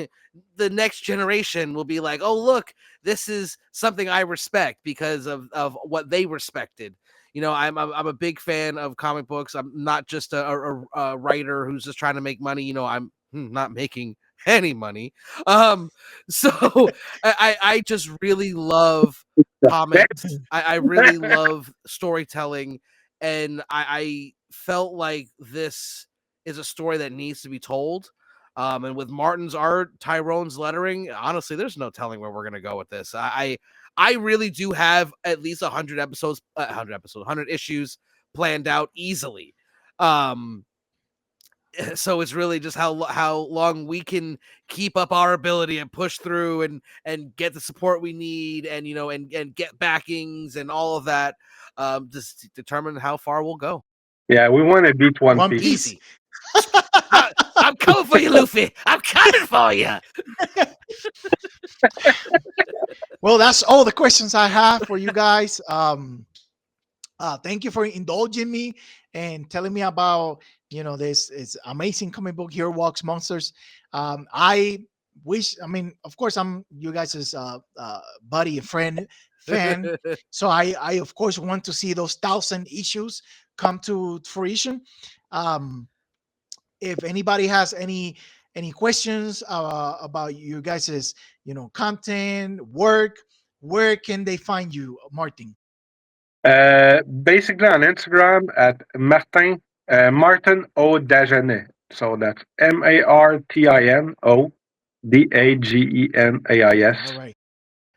the next generation will be like, oh look, this is something I respect because of what they respected. I'm a big fan of comic books. I'm not just a writer who's just trying to make money. I'm not making any money. So I just really love comics. I really love storytelling, and I felt like this is a story that needs to be told. And with Martin's art, Tyrone's lettering, honestly, there's no telling where we're gonna go with this. I really do have at least 100 issues planned out easily. Um, so it's really just how long we can keep up our ability and push through and get the support we need, and and get backings and all of that, just determine how far we'll go. Yeah, we want to beat One One Piece. Piece. Easy. I'm coming for you, Luffy. I'm coming for you. Well, that's all the questions I have for you guys. Thank you for indulging me and telling me about this amazing comic book Here Walks Monsters. I wish, I mean, of course, I'm you guys' buddy and friend fan, so I of course want to see those 1,000 issues come to fruition. Um, if anybody has any questions about you guys' content work, where can they find you, Martin? Basically on Instagram at Martin O Dagenais. So that's All Martinodagenais. right.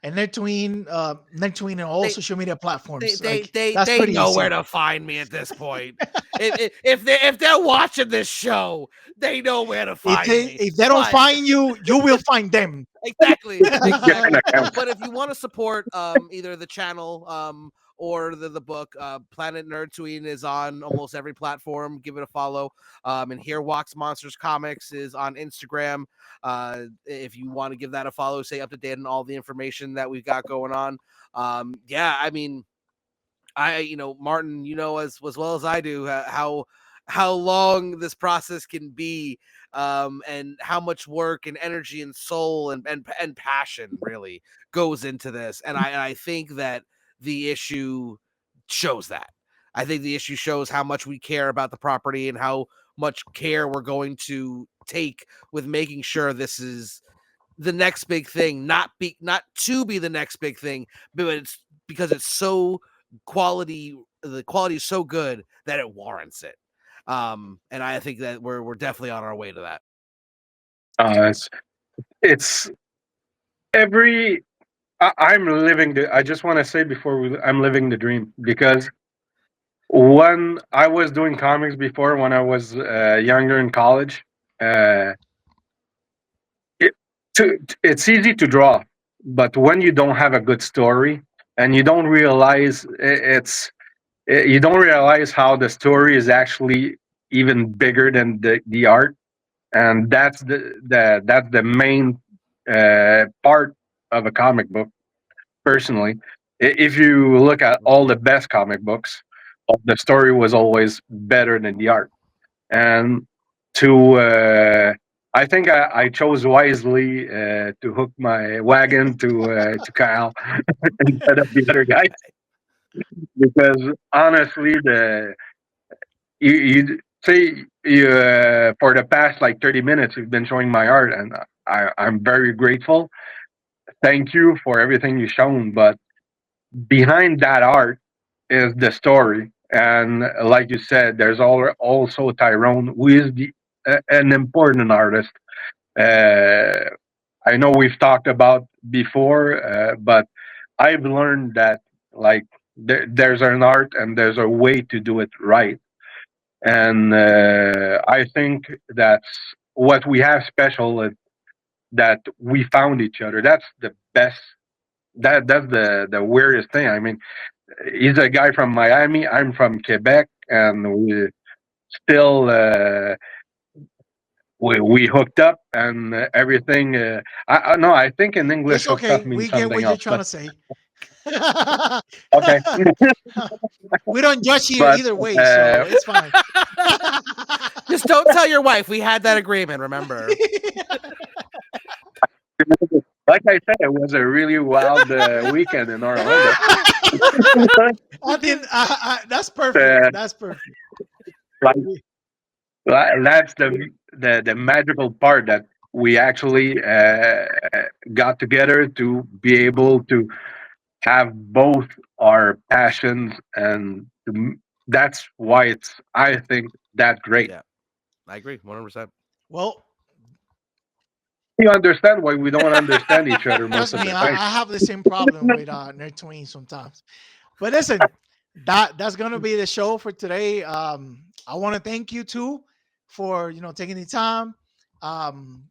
And Nerdtooine on all they, social media they platforms. they Like they that's they pretty know where easy. to find me at this point. If they're watching this show, they know where to If find they me. if they don't But find you, you will find them. exactly, Different exactly. account. But if you want to support either the channel or the book, Planet Nerdtooine is on almost every platform. Give it a follow. And Here Walks Monsters Comics is on Instagram. If you want to give that a follow, stay up to date on all the information that we've got going on. Yeah, I mean, Martin, as well as I do, how long this process can be, and how much work and energy and soul and passion really goes into this. And I think that the issue shows that. I think the issue shows how much we care about the property and how much care we're going to take with making sure this is the next big thing, not to be the next big thing, but it's because it's so quality. The quality is so good that it warrants it. And I think that we're definitely on our way to that. It's every. I'm living the. I just want to say before I'm living the dream because when I was doing comics before, when I was younger in college, uh, it, it's easy to draw, but when you don't have a good story and you don't realize you don't realize how the story is actually even bigger than the art, and that's the main part of a comic book. Personally, if you look at all the best comic books, the story was always better than the art. And to I think I chose wisely to hook my wagon to Kyle instead of the other guy, because honestly, the you say you for the past like 30 minutes you've been showing my art, and I'm very grateful. Thank you for everything you've shown, but behind that art is the story. And like you said, there's also Tyrone, who is an important artist. Uh, I know we've talked about before, but I've learned that like there's an art and there's a way to do it right. And I think that's what we have special that we found each other. That's the best. That's the weirdest thing. I mean, he's a guy from Miami. I'm from Quebec, and we still we hooked up and everything. I no, I think in English It's hooked up okay. means We get something what you're else. trying But to say. okay, We don't judge here but either way, so uh, it's fine. Just don't tell your wife. We had that agreement, remember? like I said, it was a really wild weekend in Orlando. I think that's perfect. uh, That's perfect. like, that's the magical part that we actually got together to be able to have both our passions, and that's why it's I think that great. Yeah, I agree 100%. Well, You understand why we don't understand each other most trust of me, the time. I have the same problem with Nerd Tween sometimes. But listen, that's gonna be the show for today. I want to thank you too for taking the time. And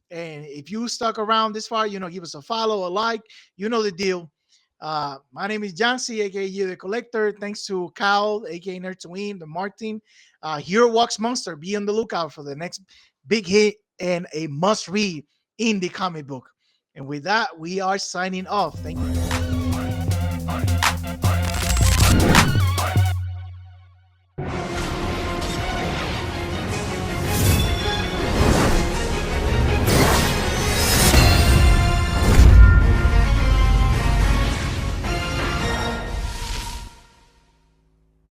if you stuck around this far, give us a follow, a like. You know the deal. My name is Jancy, aka You the Collector. Thanks to Kyle, aka Nerdtooine, the Martin. Here walks Monster. Be on the lookout for the next big hit and a must read in the comic book. And with that, we are signing off. Thank you.